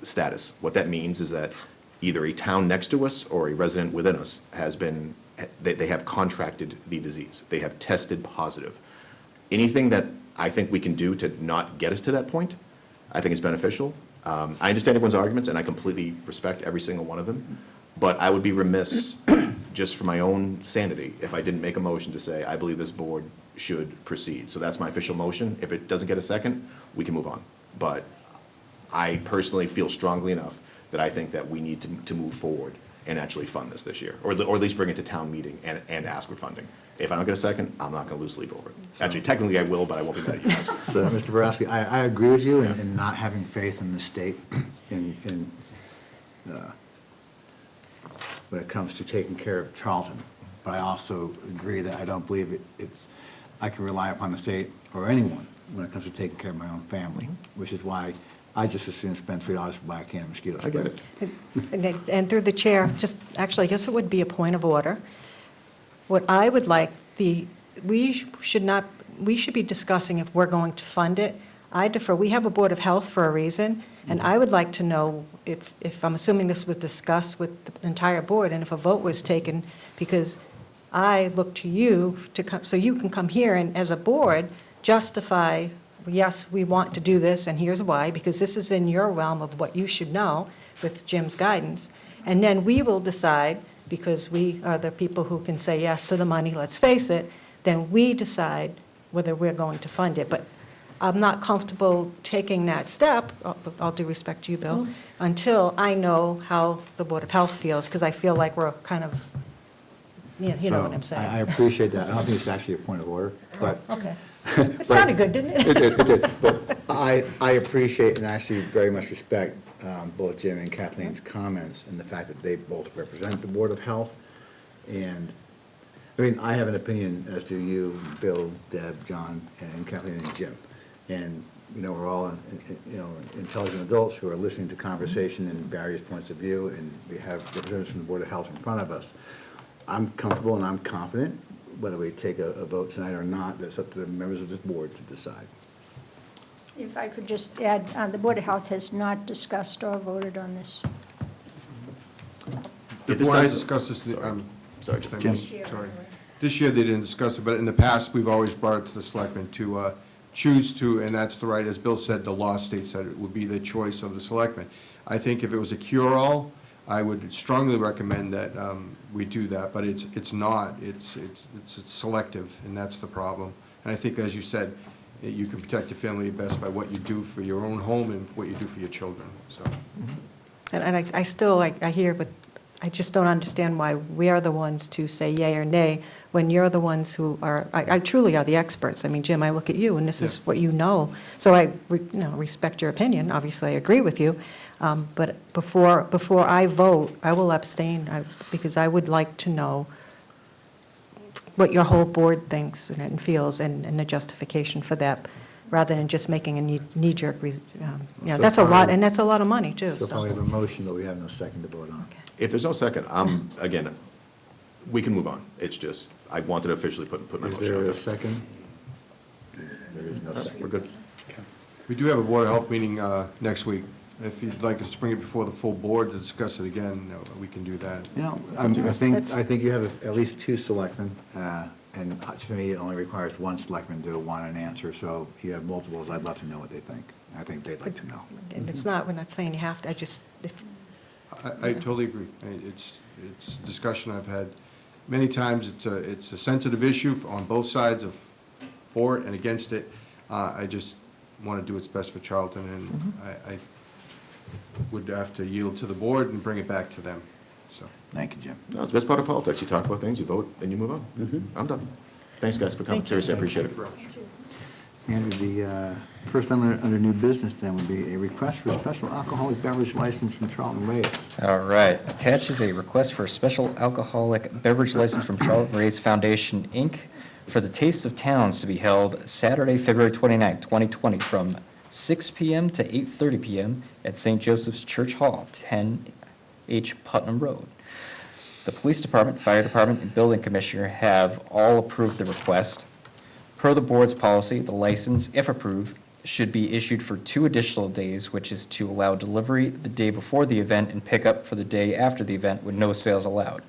status. What that means is that either a town next to us or a resident within us has been, they have contracted the disease. They have tested positive. Anything that I think we can do to not get us to that point, I think is beneficial. I understand everyone's arguments, and I completely respect every single one of them, but I would be remiss, just for my own sanity, if I didn't make a motion to say, I believe this board should proceed. So that's my official motion. If it doesn't get a second, we can move on. But I personally feel strongly enough that I think that we need to move forward and actually fund this year, or at least bring it to town meeting and ask for funding. If I don't get a second, I'm not going to lose sleep over it. Actually, technically I will, but I won't be mad at you guys. So, Mr. Borowski, I agree with you in not having faith in the state when it comes to taking care of Charlton. But I also agree that I don't believe it's I can rely upon the state or anyone when it comes to taking care of my own family, which is why I just as soon spend $3 to buy a can of mosquito spray. I get it. And through the chair, just, actually, I guess it would be a point of order. What I would like, we should be discussing if we're going to fund it. I defer, we have a Board of Health for a reason, and I would like to know if I'm assuming this was discussed with the entire board, and if a vote was taken, because I look to you to come, so you can come here and, as a board, justify, yes, we want to do this, and here's why, because this is in your realm of what you should know with Jim's guidance. And then we will decide, because we are the people who can say yes to the money, let's face it, then we decide whether we're going to fund it. But I'm not comfortable taking that step, all due respect to you, Bill, until I know how the Board of Health feels, because I feel like we're kind of, you know what I'm saying. I appreciate that. I don't think it's actually a point of order, but. Okay. It sounded good, didn't it? It did. But I appreciate and actually very much respect both Jim and Kathleen's comments and the fact that they both represent the Board of Health. And, I mean, I have an opinion as do you, Bill, Deb, John, and Kathleen and Jim. And, you know, we're all, intelligent adults who are listening to conversation and various points of view, and we have representatives from the Board of Health in front of us. I'm comfortable and I'm confident, whether we take a vote tonight or not, that's up to the members of this board to decide. If I could just add, the Board of Health has not discussed or voted on this. The If this board has dies- discussed this, Sorry, Jim. sorry. This year, they didn't discuss it, but in the past, we've always brought it to the selectmen to choose to, and that's the right, as Bill said, the law states that it would be the choice of the selectmen. I think if it was a cure-all, I would strongly recommend that we do that, but it's not. It's selective, and that's the problem. And I think, as you said, you can protect your family best by what you do for your own home and what you do for your children, so. And I still, I hear, but I just don't understand why we are the ones to say yay or nay, when you're the ones who are, I truly are the experts. I mean, Jim, I look at you, and this is Yeah. what you know. So I, respect your opinion, obviously I agree with you. But before I vote, I will abstain, because I would like to know what your whole board thinks and feels, and the justification for that, rather than just making a knee-jerk, So that's a lot, probably- and that's a lot of money, too. So probably have a motion, but we have no second to vote on. If there's no second, again, we can move on. It's just, I wanted to officially put my Is motion there out a there. second? There is no second. We're good. We do have a Board of Health meeting next week. If you'd like us to bring it before the full board to discuss it again, we can do that. You know, I That's- think you have at least two selectmen, and to me, it only requires one selectman to want an answer, so you have multiples, I'd love to know what they think. I think they'd like to know. And it's not, we're not saying you have to, I just, if, I totally agree. It's a discussion I've had many times. It's a sensitive issue on both sides of for it and against it. I just want to do what's best for Charlton, and I would have to yield to the board and bring it back to them, so. Thank you, Jim. No, it's the best part of politics. You talk about things, you vote, and you move on. I'm done. Thanks, guys, for coming. Thank you. Seriously, I appreciate it. And the first item under new business then would be a request for a special alcoholic beverage license from Charlton Reyes. All right. Attached is a request for a special alcoholic beverage license from Charlton Reyes Foundation, Inc. for the Taste of Towns to be held Saturday, February 29, 2020, from 6 p.m. to 8:30 p.m. at St. Joseph's Church Hall, 10H Putnam Road. The Police Department, Fire Department, and Building Commissioner have all approved the request. Per the board's policy, the license, if approved, should be issued for 2 additional days, which is to allow delivery the day before the event and pickup for the day after the event with no sales allowed.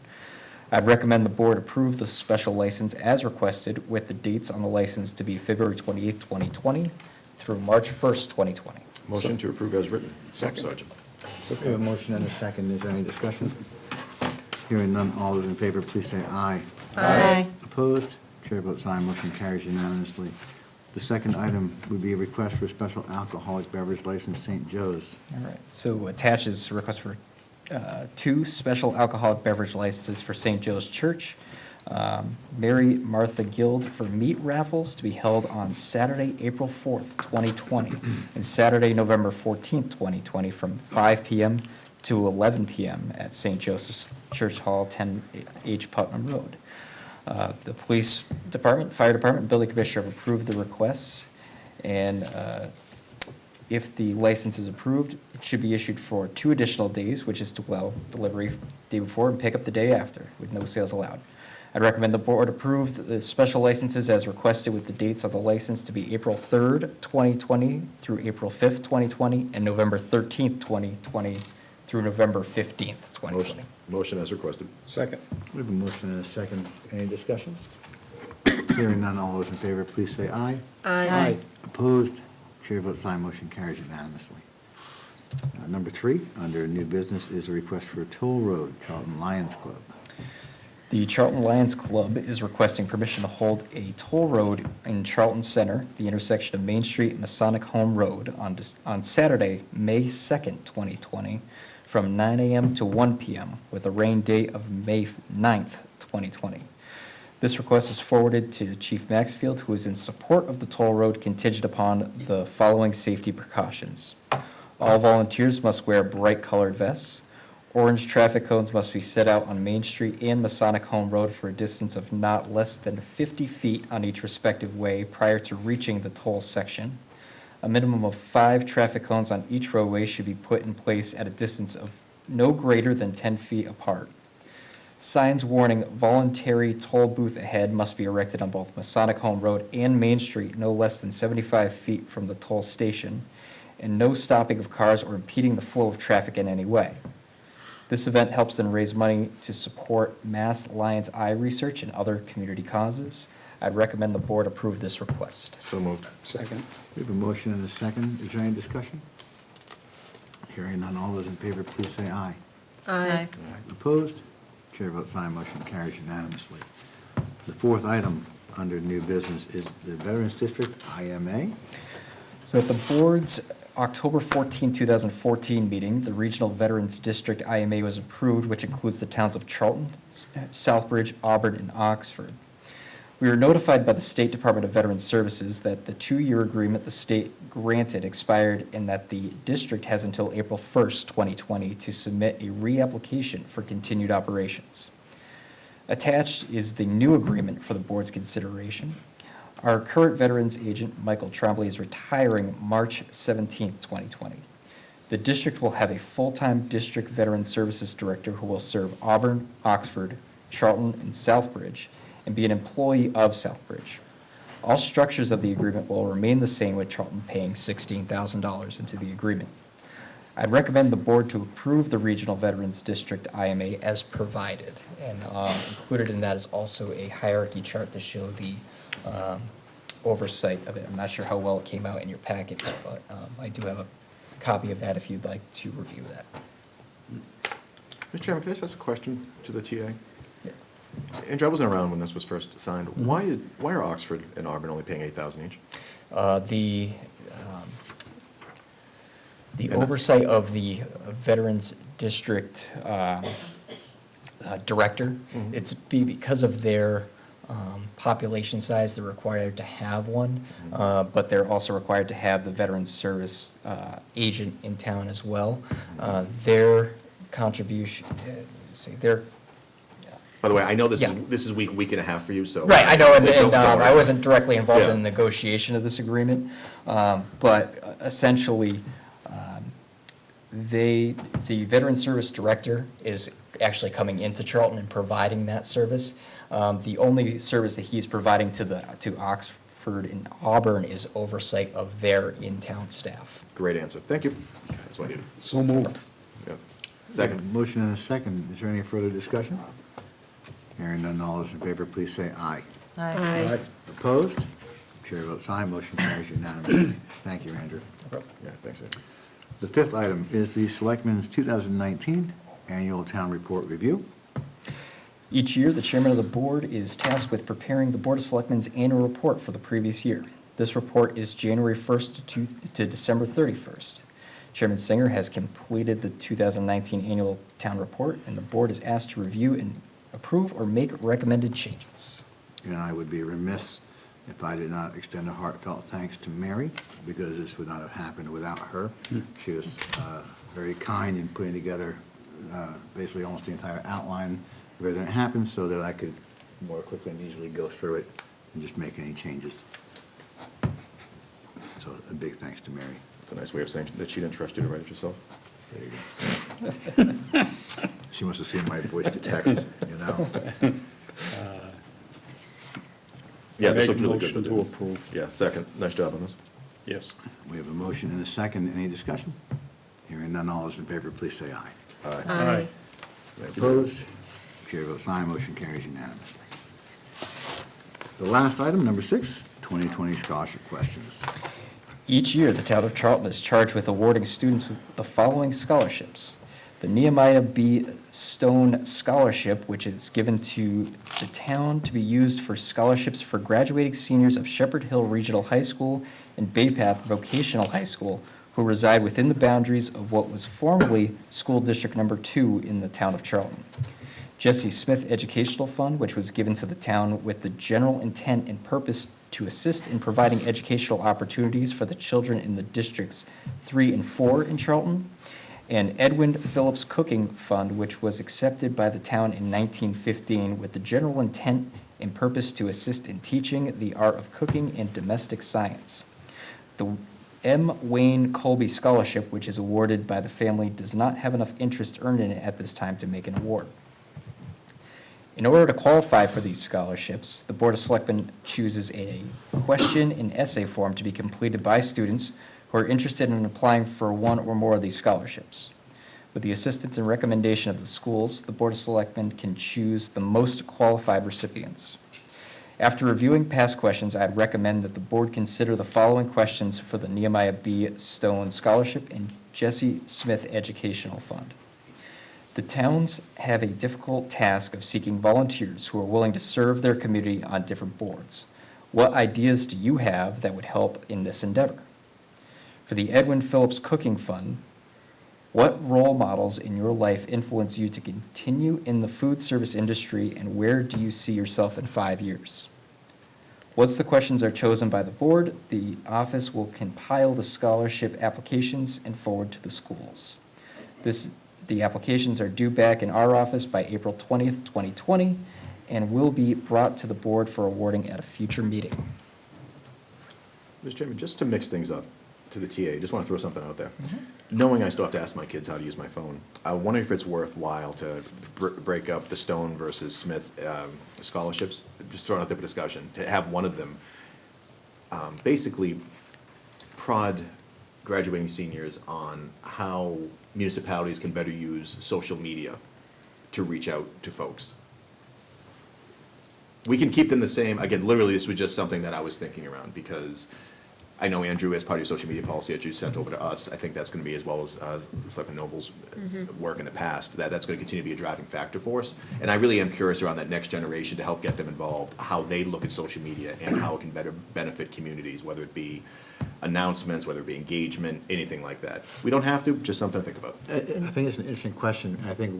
I'd recommend the board approve the special license as requested, with the dates on the license to be February 28, 2020 through March 1st, 2020. Motion to approve as written. Second. Sergeant. So we have a motion and a second. Is there any discussion? Hearing none, all those in favor, please say aye. Aye. Opposed? Chair votes aye, motion carries unanimously. The second item would be a request for a special alcoholic beverage license, St. Joe's. All right, so attached is a request for 2 special alcoholic beverage licenses for St. Joe's Church. Mary Martha Guild for meat raffles to be held on Saturday, April 4th, 2020, and Saturday, November 14th, 2020, from 5 p.m. to 11 p.m. at St. Joseph's Church Hall, 10H Putnam Road. The police department, fire department, and building commissioner have approved the requests, and if the license is approved, it should be issued for 2 additional days, which is to allow delivery day before and pick up the day after, with no sales allowed. I'd recommend the board approve the special licenses as requested, with the dates of the license to be April 3rd, 2020 through April 5th, 2020, and November 13th, 2020 through November 15th, 2020. Motion as requested. Second. We have a motion and a second. Any discussion? Hearing none, all those in favor, please say aye. Aye. Opposed? Chair votes aye, motion carries unanimously. Number 3, under new business, is a request for a toll road, Charlton Lions Club. The Charlton Lions Club is requesting permission to hold a toll road in Charlton Center, the intersection of Main Street and Masonic Home Road, on Saturday, May 2nd, 2020, from 9 a.m. to 1 p.m., with a rain date of May 9th, 2020. This request is forwarded to Chief Maxfield, who is in support of the toll road contingent upon the following safety precautions. All volunteers must wear bright-colored vests. Orange traffic cones must be set out on Main Street and Masonic Home Road for a distance of not less than 50 feet on each respective way prior to reaching the toll section. A minimum of 5 traffic cones on each roadway should be put in place at a distance of no greater than 10 feet apart. Signs warning voluntary toll booth ahead must be erected on both Masonic Home Road and Main Street no less than 75 feet from the toll station, and no stopping of cars or impeding the flow of traffic in any way. This event helps them raise money to support Mass Lions Eye research and other community causes. I'd recommend the board approve this request. So moved. Second. We have a motion and a second. Is there any discussion? Hearing none, all those in favor, please say aye. Aye. Opposed? Chair votes aye, motion carries unanimously. The 4th item under new business is the Veterans District IMA. So at the board's October 14, 2014 meeting, the Regional Veterans District IMA was approved, which includes the towns of Charlton, Southbridge, Auburn, and Oxford. We were notified by the State Department of Veterans Services that the 2-year agreement the state granted expired and that the district has until April 1st, 2020 to submit a reapplication for continued operations. Attached is the new agreement for the board's consideration. Our current veterans agent, Michael Trombley, is retiring March 17, 2020. The district will have a full-time district veteran services director who will serve Auburn, Oxford, Charlton, and Southbridge, and be an employee of Southbridge. All structures of the agreement will remain the same, with Charlton paying $16,000 into the agreement. I'd recommend the board to approve the Regional Veterans District IMA as provided, and included in that is also a hierarchy chart to show the oversight of it. I'm not sure how well it came out in your packets, but I do have a copy of that if you'd like to review that. Mr. Chairman, can I just ask a question to the TA? Yeah. Andrew, I wasn't around when this was first signed. Why are Oxford and Auburn only paying $8,000 each? The oversight of the Veterans District director, it's because of their population size, they're required to have one, but they're also required to have the Veterans Service agent in town as well. Their contribution, By the way, I know this Yeah. is week and a half for you, so. right, I know, and Don't worry. I wasn't directly involved Yeah. in the negotiation of this agreement, but essentially, the Veterans Service Director is actually coming into Charlton and providing that service. The only service that he's providing to Oxford and Auburn is oversight of their in-town staff. Great answer. Thank you. That's what I needed. So moved. Yeah. Second. Motion and a second. Is there any further discussion? Hearing none, all those in favor, please say aye. Aye. Opposed? Chair votes aye, motion carries unanimously. Thank you, Andrew. Yeah, thanks, Andrew. The 5th item is the Selectmen's 2019 Annual Town Report Review. Each year, the chairman of the board is tasked with preparing the Board of Selectmen's annual report for the previous year. This report is January 1st to December 31st. Chairman Singer has completed the 2019 annual town report, and the board is asked to review and approve or make recommended changes. And I would be remiss if I did not extend a heartfelt thanks to Mary, because this would not have happened without her. She was very kind in putting together basically almost the entire outline of everything that happened so that I could more quickly and easily go through it and just make any changes. So a big thanks to Mary. It's a nice way of saying that she didn't trust you to write it yourself. There you go. She must have seen my voice to text, you know? Yeah, this Make looks a really good. motion to approve. Yeah, second. Nice job on this. Yes. We have a motion and a second. Any discussion? Hearing none, all those in favor, please say aye. Aye. Opposed? Chair votes aye, motion carries unanimously. The last item, number 6, 2020 scholarship questions. Each year, the town of Charlton is charged with awarding students with the following scholarships. The Nehemiah B. Stone Scholarship, which is given to the town to be used for scholarships for graduating seniors of Shepherd Hill Regional High School and Bay Path Vocational High School who reside within the boundaries of what was formerly School District Number 2 in the town of Charlton. Jesse Smith Educational Fund, which was given to the town with the general intent and purpose to assist in providing educational opportunities for the children in the districts 3 and 4 in Charlton. And Edwin Phillips Cooking Fund, which was accepted by the town in 1915 with the general intent and purpose to assist in teaching the art of cooking and domestic science. The M. Wayne Colby Scholarship, which is awarded by the family, does not have enough interest earned in it at this time to make an award. In order to qualify for these scholarships, the Board of Selectmen chooses a question and essay form to be completed by students who are interested in applying for one or more of these scholarships. With the assistance and recommendation of the schools, the Board of Selectmen can choose the most qualified recipients. After reviewing past questions, I'd recommend that the board consider the following questions for the Nehemiah B. Stone Scholarship and Jesse Smith Educational Fund. The towns have a difficult task of seeking volunteers who are willing to serve their community on different boards. What ideas do you have that would help in this endeavor? For the Edwin Phillips Cooking Fund, what role models in your life influence you to continue in the food service industry, and where do you see yourself in 5 years? Once the questions are chosen by the board, the office will compile the scholarship applications and forward to the schools. The applications are due back in our office by April 20th, 2020, and will be brought to the board for awarding at a future meeting. Mr. Chairman, just to mix things up to the TA, just want to throw something out there. Knowing I still have to ask my kids how to use my phone, I wonder if it's worthwhile to break up the Stone versus Smith scholarships, just throwing out there for discussion, to have one of them basically prod graduating seniors on how municipalities can better use social media to reach out to folks. We can keep them the same. Again, literally, this was just something that I was thinking around, because I know, Andrew, as part of your social media policy that you sent over to us, I think that's going to be, as well as Selectman Noble's work in the past, that's going to continue to be a driving factor for us. And I really am curious around that next generation to help get them involved, how they look at social media and how it can better benefit communities, whether it be announcements, whether it be engagement, anything like that. We don't have to, just something to think about. I think it's an interesting question. I think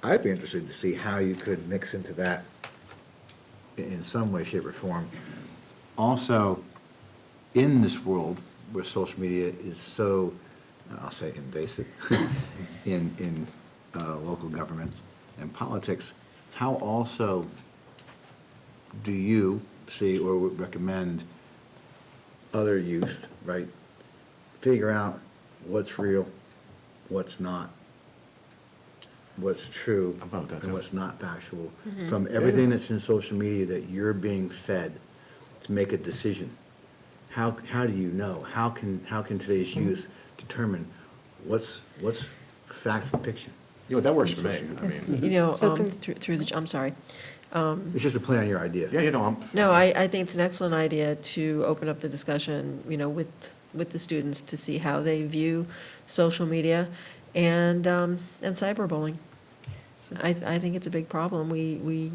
I'd be interested to see how you could mix into that in some way, shape, or form. Also, in this world where social media is so, I'll say, invasive in local governments and politics, how also do you see or would recommend other youth, right, figure out what's real, what's not, what's true, I'm fine with that, and too. what's not factual, from everything that's in social media that you're being fed to make a decision? How do you know? How can today's youth determine what's fact from fiction? You know, that works for me. I mean, You know, So I'm sorry. It's just a play on your idea. yeah, you know, No, I think it's an excellent idea to open up the discussion, you know, with the students to see how they view social media and cyberbullying. I think it's a big problem. We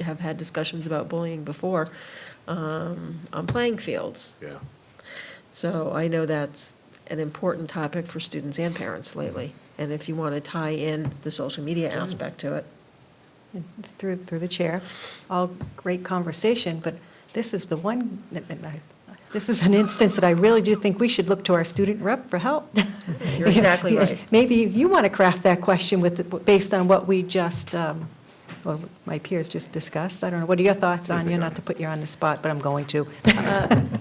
have had discussions about bullying before on playing fields. yeah. So I know that's an important topic for students and parents lately. And if you want to tie in the social media aspect to it. Through the chair, all great conversation, but this is the one, this is an instance that I really do think we should look to our student rep for help. You're exactly right. Maybe you want to craft that question based on what we just or my peers just discussed. I don't know, what are your thoughts, Anya? Not to put you on the spot, but I'm going to.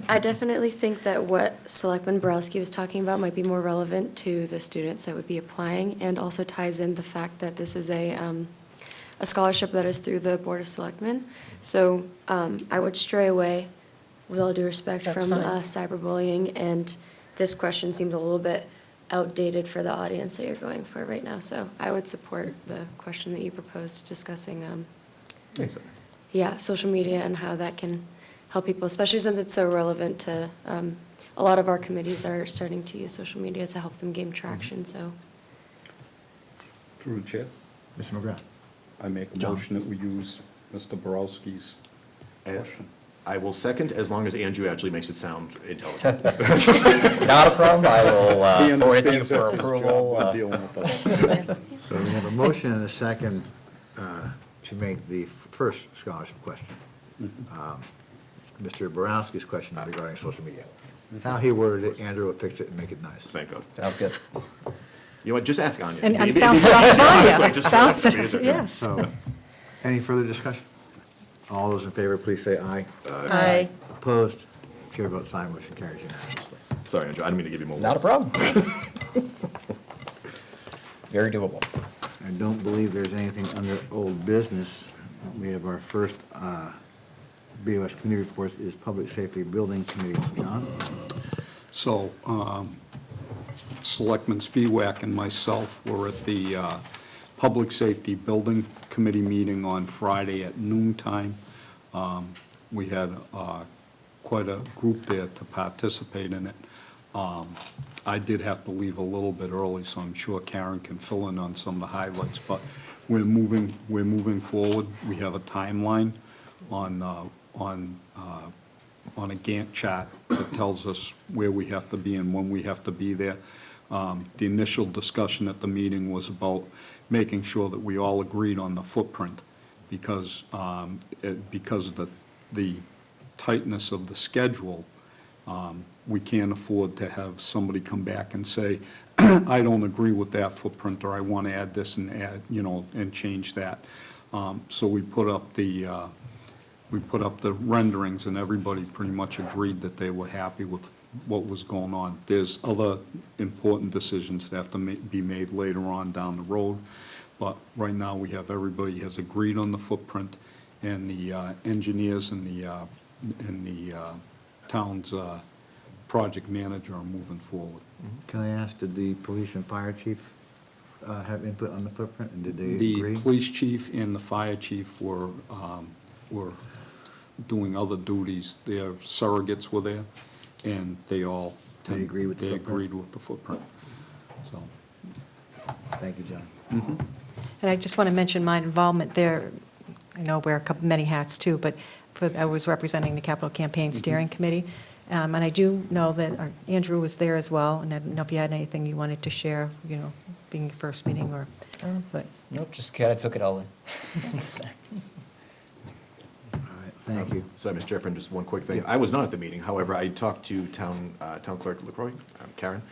I definitely think that what Selectman Borowski was talking about might be more relevant to the students that would be applying, and also ties in the fact that this is a scholarship that is through the Board of Selectmen. So I would stray away, with all due respect, That's from fine. cyberbullying, and this question seems a little bit outdated for the audience that you're going for right now. So I would support the question that you proposed, discussing, Makes sense. yeah, social media and how that can help people, especially since it's so relevant to, a lot of our committees are starting to use social media to help them gain traction, so. Through the chair, Mr. McGrath? I make a John. motion that we use Mr. Borowski's question. I will second, as long as Andrew actually makes it sound intelligent. Not a problem, I will He forward it to you understands for that's his approval. job, dealing with that. So we have a motion and a second to make the first scholarship question. Mr. Borowski's question regarding social media. How he worded it, Andrew will fix it and make it nice. Thank God. Sounds good. You know what, just ask Anya. And Maybe- bounce it off of Honestly, Anya. just Bounce ask it, me. yes. So, any further discussion? All those in favor, please say aye. Aye. Opposed? Chair votes aye, motion carries unanimously. Sorry, Andrew, I didn't mean to give you more. Not a problem. Very doable. I don't believe there's anything under old business. We have our first BOS committee report is Public Safety Building Committee. John? So, Selectman Spiewak and myself were at the Public Safety Building Committee meeting on Friday at noontime. We had quite a group there to participate in it. I did have to leave a little bit early, so I'm sure Karen can fill in on some of the highlights, but we're moving forward. We have a timeline on a Gantt chart that tells us where we have to be and when we have to be there. The initial discussion at the meeting was about making sure that we all agreed on the footprint, because of the tightness of the schedule, we can't afford to have somebody come back and say, I don't agree with that footprint, or I want to add this and add, and change that. So we put up the renderings, and everybody pretty much agreed that they were happy with what was going on. There's other important decisions that have to be made later on down the road, but right now we have, everybody has agreed on the footprint, and the engineers and the town's project manager are moving forward. Can I ask, did the police and fire chief have input on the footprint, and did they agree? The police chief and the fire chief were doing other duties. Their surrogates were there, and they all. They agreed with the They footprint? agreed with the footprint, so. Thank you, John. And I just want to mention my involvement there. I know I wear many hats too, but I was representing the Capital Campaign Steering Committee. And I do know that Andrew was there as well, and I don't know if you had anything you wanted to share, being your first meeting, or, but. Nope, just kind of took it all in. All right, thank you. Sorry, Mr. Chairman, just one quick thing. I was not at the meeting, however, I talked to Town Clerk LaCroix, Karen.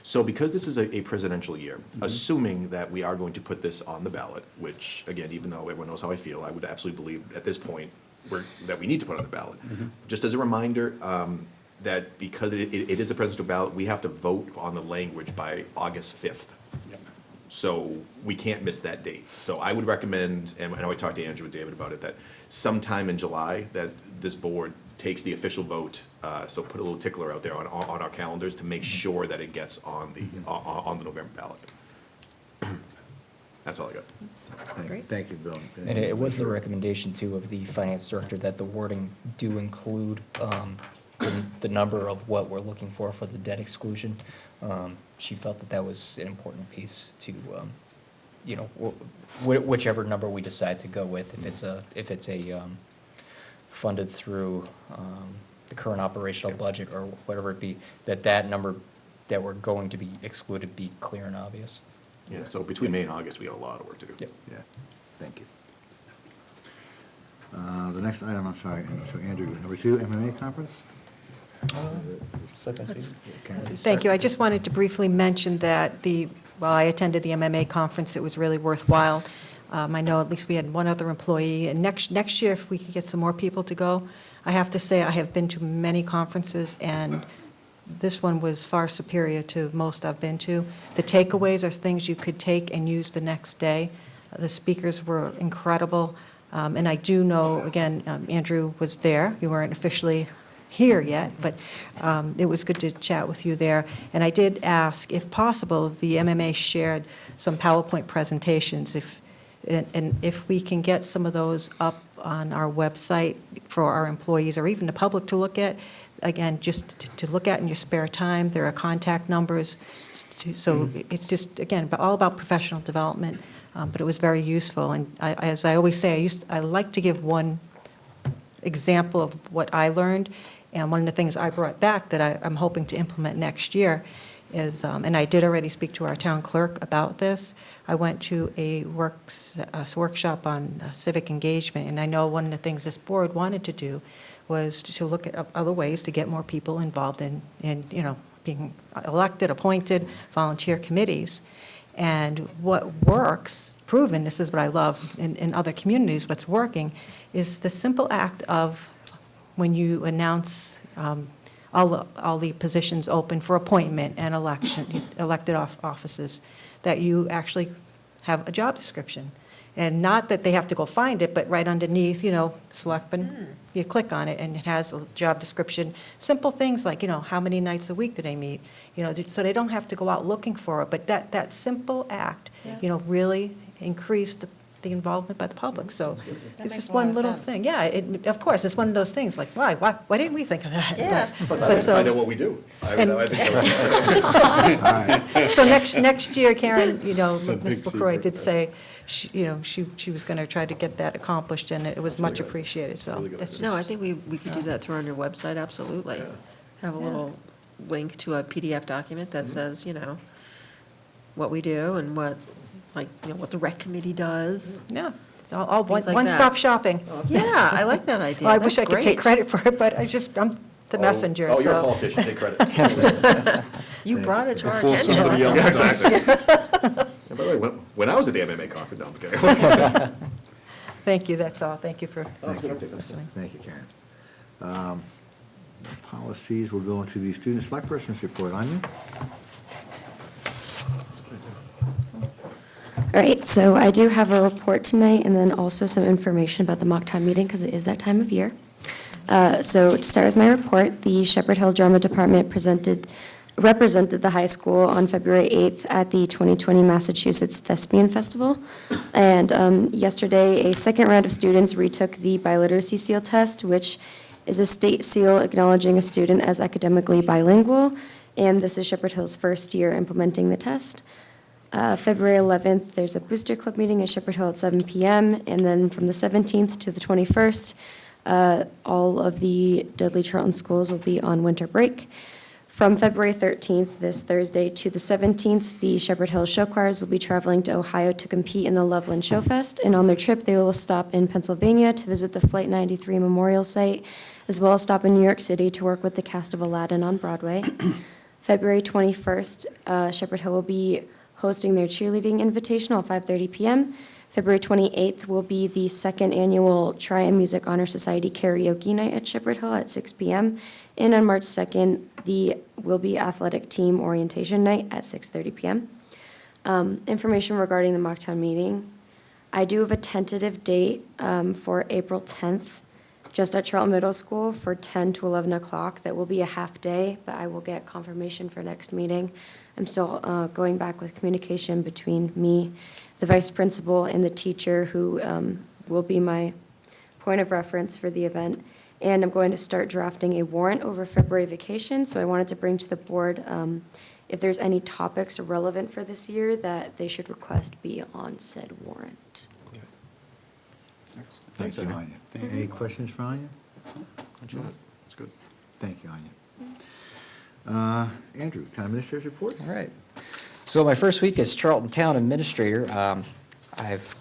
So because this is a presidential year, assuming that we are going to put this on the ballot, which, again, even though everyone knows how I feel, I would absolutely believe at this point that we need to put it on the ballot. Just as a reminder, that because it is a presidential ballot, we have to vote on the language by August 5th. So we can't miss that date. So I would recommend, and I know I talked to Andrew and David about it, that sometime in July, that this board takes the official vote, so put a little tickler out there on our calendars to make sure that it gets on the November ballot. That's all I got. Thank you, Bill. And it was the recommendation, too, of the finance director that the wording do include the number of what we're looking for the debt exclusion. She felt that that was an important piece to, whichever number we decide to go with, if it's a funded through the current operational budget or whatever it be, that number that we're going to be excluded be clear and obvious. Yeah, so between May and August, we got a lot of work to do. Yep. Yeah, thank you. The next item, I'm sorry, so Andrew, number 2, MMA conference? Thank you. I just wanted to briefly mention that I attended the MMA conference. It was really worthwhile. I know at least we had one other employee, and next year, if we could get some more people to go, I have to say, I have been to many conferences, and this one was far superior to most I've been to. The takeaways are things you could take and use the next day. The speakers were incredible, and I do know, again, Andrew was there. You weren't officially here yet, but it was good to chat with you there. And I did ask, if possible, the MMA shared some PowerPoint presentations, and if we can get some of those up on our website for our employees or even the public to look at, again, just to look at in your spare time. There are contact numbers, so it's just, again, all about professional development, but it was very useful. And as I always say, I like to give one example of what I learned, and one of the things I brought back that I'm hoping to implement next year is, and I did already speak to our town clerk about this, I went to a workshop on civic engagement, and I know one of the things this board wanted to do was to look at other ways to get more people involved in being elected, appointed, volunteer committees. And what works, proven, this is what I love in other communities, what's working, is the simple act of when you announce all the positions open for appointment and election, elected offices, that you actually have a job description. And not that they have to go find it, but right underneath, Selectmen, you click on it and it has a job description. Simple things like, how many nights a week do they meet? So they don't have to go out looking for it. But that simple act, really increased the involvement by the public. So it's just one little thing. Yeah, of course, it's one of those things like, why didn't we think of that? Yeah. Plus, I know what we do. I think So next year, Karen, Ms. LaCroix did say, she was going to try to get that accomplished, and it was much appreciated, so. that's No, I just- think we could do that through on your website, absolutely. Have a little link to a PDF document that says, what we do and what the rec committee does. Yeah, it's all Things like one-stop that. shopping. Yeah, I like that idea. Well, I wish I That's could take great. credit for it, but I'm the messenger, Oh, you're a so. politician, take credit. You brought it to our Before attention. somebody That's else awesome. Exactly. And by the way, when I was at the MMA conference, no, I'm kidding. Thank you, that's all. Thank you for Thank you. listening. Thank you, Karen. Policies, we'll go into the student select persons report. Anya? All right, so I do have a report tonight and then also some information about the mock town meeting because it is that time of year. So to start with my report, the Shepherd Hill Drama Department represented the high school on February 8th at the 2020 Massachusetts Thespian Festival. And yesterday, a second round of students retook the biliteracy seal test, which is a state seal acknowledging a student as academically bilingual. And this is Shepherd Hill's first year implementing the test. February 11th, there's a booster club meeting at Shepherd Hill at 7 p.m. And then from the 17th to the 21st, all of the Dudley Charlton schools will be on winter break. From February 13th, this Thursday, to the 17th, the Shepherd Hill Show Choirs will be traveling to Ohio to compete in the Loveland Show Fest. And on their trip, they will stop in Pennsylvania to visit the Flight 93 Memorial Site, as well as stop in New York City to work with the cast of Aladdin on Broadway. February 21st, Shepherd Hill will be hosting their cheerleading invitational at 5:30 p.m. February 28th will be the second annual Triumph Music Honor Society karaoke night at Shepherd Hill at 6 p.m. And on March 2nd, will be athletic team orientation night at 6:30 p.m. Information regarding the Mocktown meeting. I do have a tentative date for April 10th, just at Charlton Middle School for 10 to 11 o'clock. That will be a half day, but I will get confirmation for next meeting. I'm still going back with communication between me, the vice principal, and the teacher who will be my point of reference for the event. And I'm going to start drafting a warrant over February vacation, so I wanted to bring to the board if there's any topics relevant for this year that they should request be on said warrant. Thank you, Anya. Any questions for Anya? It's good. Thank you, Anya. Andrew, Town Administrator's Report? All right. So my first week as Charlton Town Administrator, I've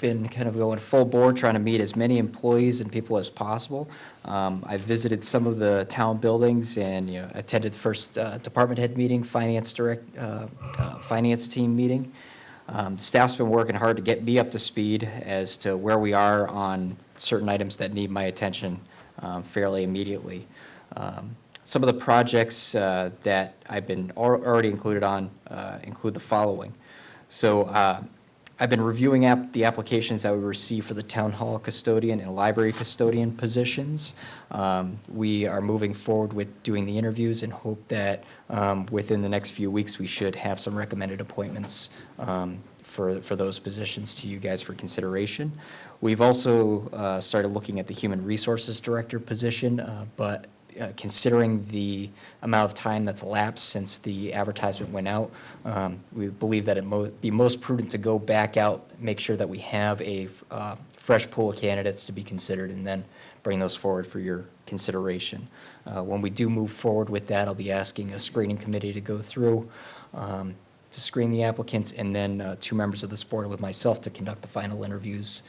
been kind of going full board, trying to meet as many employees and people as possible. I've visited some of the town buildings and, attended the first department head meeting, finance team meeting. Staff's been working hard to get me up to speed as to where we are on certain items that need my attention fairly immediately. Some of the projects that I've been already included on include the following. So I've been reviewing the applications that we received for the town hall custodian and library custodian positions. We are moving forward with doing the interviews and hope that within the next few weeks, we should have some recommended appointments for those positions to you guys for consideration. We've also started looking at the human resources director position, but considering the amount of time that's elapsed since the advertisement went out, we believe that it would be most prudent to go back out, make sure that we have a fresh pool of candidates to be considered, and then bring those forward for your consideration. When we do move forward with that, I'll be asking a screening committee to go through to screen the applicants, and then 2 members of this board with myself to conduct the final interviews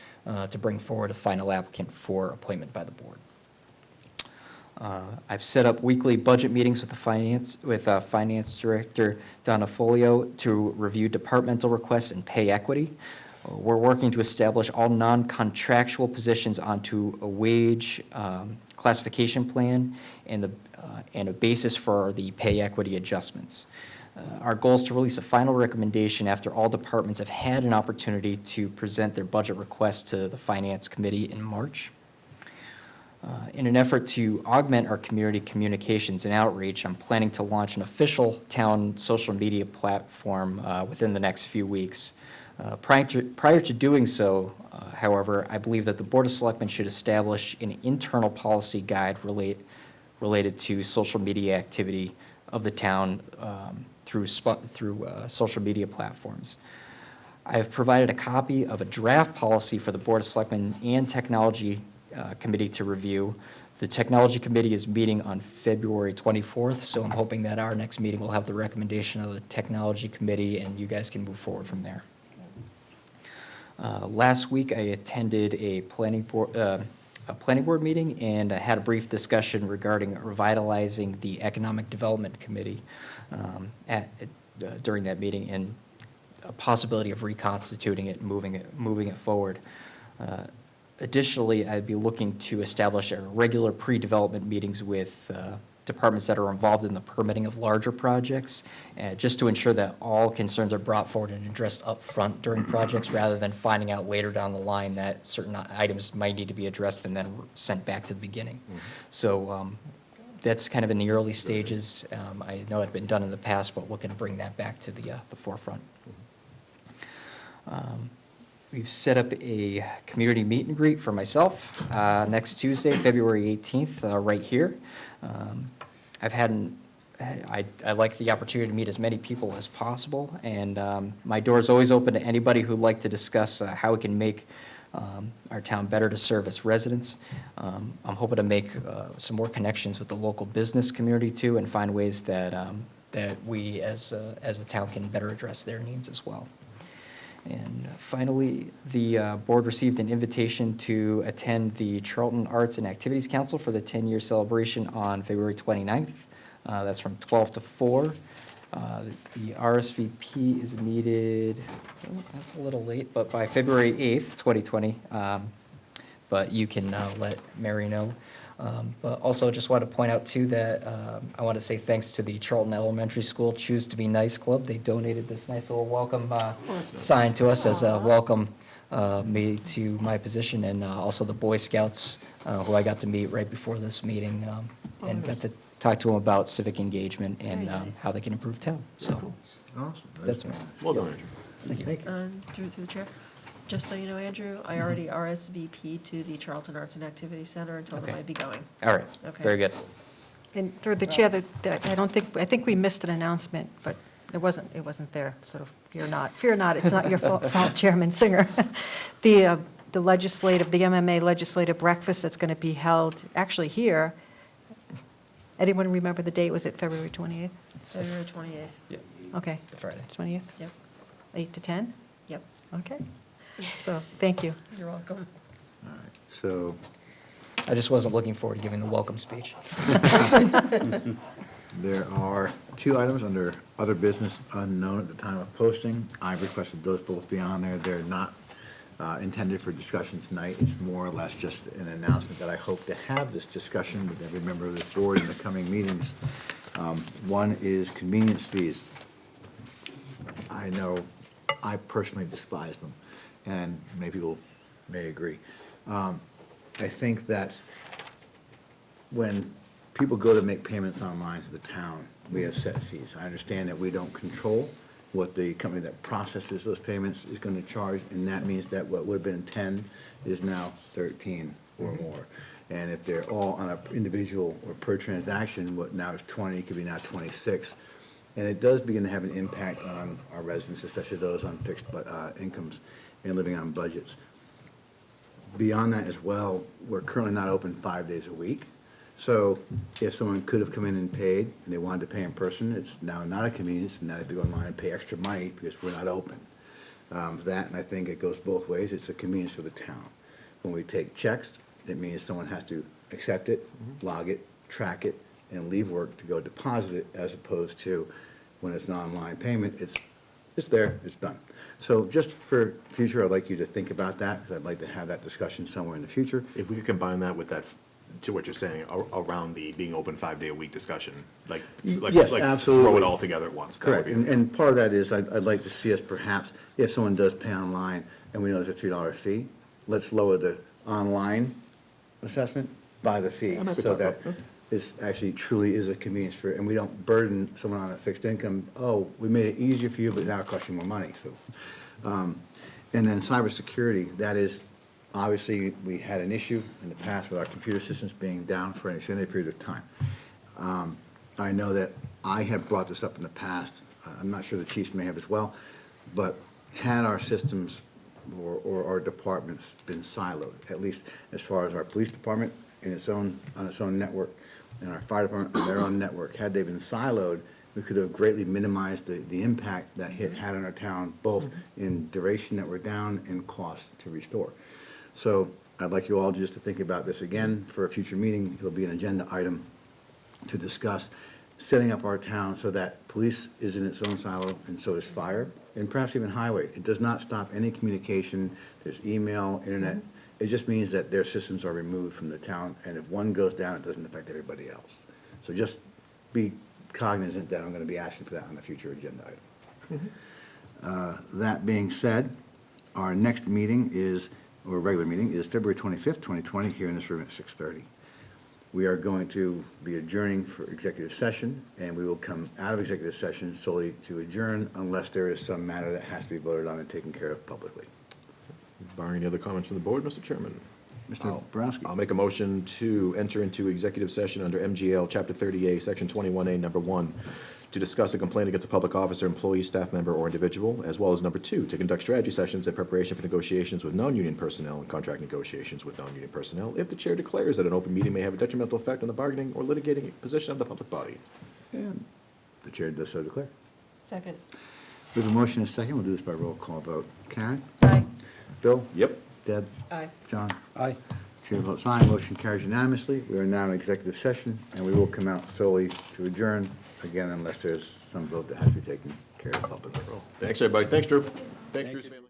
to bring forward a final applicant for appointment by the board. I've set up weekly budget meetings with Finance Director Donna Folio to review departmental requests and pay equity. We're working to establish all non-contractual positions onto a wage classification plan and a basis for the pay equity adjustments. Our goal is to release a final recommendation after all departments have had an opportunity to present their budget requests to the Finance Committee in March. In an effort to augment our community communications and outreach, I'm planning to launch an official town social media platform within the next few weeks. Prior to doing so, however, I believe that the Board of Selectmen should establish an internal policy guide related to social media activity of the town through social media platforms. I have provided a copy of a draft policy for the Board of Selectmen and Technology Committee to review. The Technology Committee is meeting on February 24th, so I'm hoping that our next meeting will have the recommendation of the Technology Committee, and you guys can move forward from there. Last week, I attended a planning board meeting, and I had a brief discussion regarding revitalizing the Economic Development Committee during that meeting, and a possibility of reconstituting it and moving it forward. Additionally, I'd be looking to establish regular pre-development meetings with departments that are involved in the permitting of larger projects, just to ensure that all concerns are brought forward and addressed up front during projects, rather than finding out later down the line that certain items might need to be addressed and then sent back to the beginning. So that's kind of in the early stages. I know it had been done in the past, but looking to bring that back to the forefront. We've set up a community meet and greet for myself next Tuesday, February 18th, right here. I like the opportunity to meet as many people as possible, and my door is always open to anybody who'd like to discuss how we can make our town better to serve its residents. I'm hoping to make some more connections with the local business community too, and find ways that we as a town can better address their needs as well. And finally, the board received an invitation to attend the Charlton Arts and Activities Council for the 10-year celebration on February 29th. That's from 12 to 4. The RSVP is needed, that's a little late, but by February 8th, 2020. But you can let Mary know. But also just want to point out too that I want to say thanks to the Charlton Elementary School Choose to Be Nice Club. They donated this nice little welcome sign to us as a welcome me to my position, and also the Boy Scouts who I got to meet right before this meeting and got to talk to them about civic engagement and how they can improve town. So Awesome. that's me. Well done, Andrew. Thank you. Through the chair. Just so you know, Andrew, I already RSVP'd to the Charlton Arts and Activity Center and told them Okay. I'd be going. All right, Okay. very good. And through the chair, I think we missed an announcement, but it wasn't there, so fear not, it's not your fault, Chairman Singer. The MMA legislative breakfast that's going to be held, actually here, anyone remember the date? Was it February 28th? It's the February 28th. Yep, Okay, the Friday. 20th, Yep, 8 to 10? yep. Okay, so, thank you. You're welcome. So, I just wasn't looking forward to giving the welcome speech. There are 2 items under other business unknown at the time of posting. I've requested those both be on there. They're not intended for discussion tonight. It's more or less just an announcement that I hope to have this discussion with every member of this board in the coming meetings. One is convenience fees. I know I personally despise them, and many people may agree. I think that when people go to make payments online to the town, we have set fees. I understand that we don't control what the company that processes those payments is going to charge, and that means that what would have been 10 is now 13 or more. And if they're all on an individual or per transaction, what now is 20 could be now 26. And it does begin to have an impact on our residents, especially those on fixed incomes and living on budgets. Beyond that as well, we're currently not open 5 days a week. So if someone could have come in and paid, and they wanted to pay in person, it's now not a convenience, and now they have to go online and pay extra money because we're not open. That, and I think it goes both ways, it's a convenience for the town. When we take checks, it means someone has to accept it, log it, track it, and leave work to go deposit it, as opposed to when it's an online payment, it's there, it's done. So just for future, I'd like you to think about that, because I'd like to have that discussion somewhere in the future. If we could combine that with that, to what you're saying, around the being open 5-day-a-week discussion, like Yes, throw absolutely. it all together at once. That would Correct, be- and part of that is, I'd like to see us perhaps, if someone does pay online, and we know there's a $3 fee, let's lower the online assessment by the fee, I'm happy to so talk that about it. this actually truly is a convenience for, and we don't burden someone on a fixed income, oh, we made it easier for you, but now it costs you more money, so. And then cybersecurity, that is, obviously, we had an issue in the past with our computer systems being down for an extended period of time. I know that I have brought this up in the past, I'm not sure the chiefs may have as well, but had our systems or our departments been siloed, at least as far as our police department on its own network, and our fire department on their own network, had they been siloed, we could have greatly minimized the impact that hit had on our town, both in duration that we're down and cost to restore. So I'd like you all just to think about this again for a future meeting. It'll be an agenda item to discuss setting up our town so that police is in its own silo, and so is fire, and perhaps even highway. It does not stop any communication. There's email, internet. It just means that their systems are removed from the town, and if one goes down, it doesn't affect everybody else. So just be cognizant that I'm going to be asking for that on a future agenda item. That being said, our next meeting is, or regular meeting, is February 25th, 2020, here in this room at 6:30. We are going to be adjourning for executive session, and we will come out of executive session solely to adjourn unless there is some matter that has to be voted on and taken care of publicly. Barring any other comments from the board, Mr. Chairman? Mr. Borowski. I'll make a motion to enter into executive session under MGL Chapter 30A, Section 21A, Number 1, to discuss a complaint against a public officer, employee, staff member, or individual, as well as Number 2, to conduct strategy sessions in preparation for negotiations with non-union personnel and contract negotiations with non-union personnel, if the chair declares that an open meeting may have a detrimental effect on the bargaining or litigating position of the public body. And the chair does so declare. Second. We have a motion and a second. We'll do this by roll call vote. Karen? Aye. Bill? Yep. Deb? Aye. John? Aye. Chair votes aye. Motion carries unanimously. We are now in executive session, and we will come out solely to adjourn, again, unless there's some vote that has to be taken care of publicly. Thanks, everybody. Thanks, Drew. Thanks, Drew's family.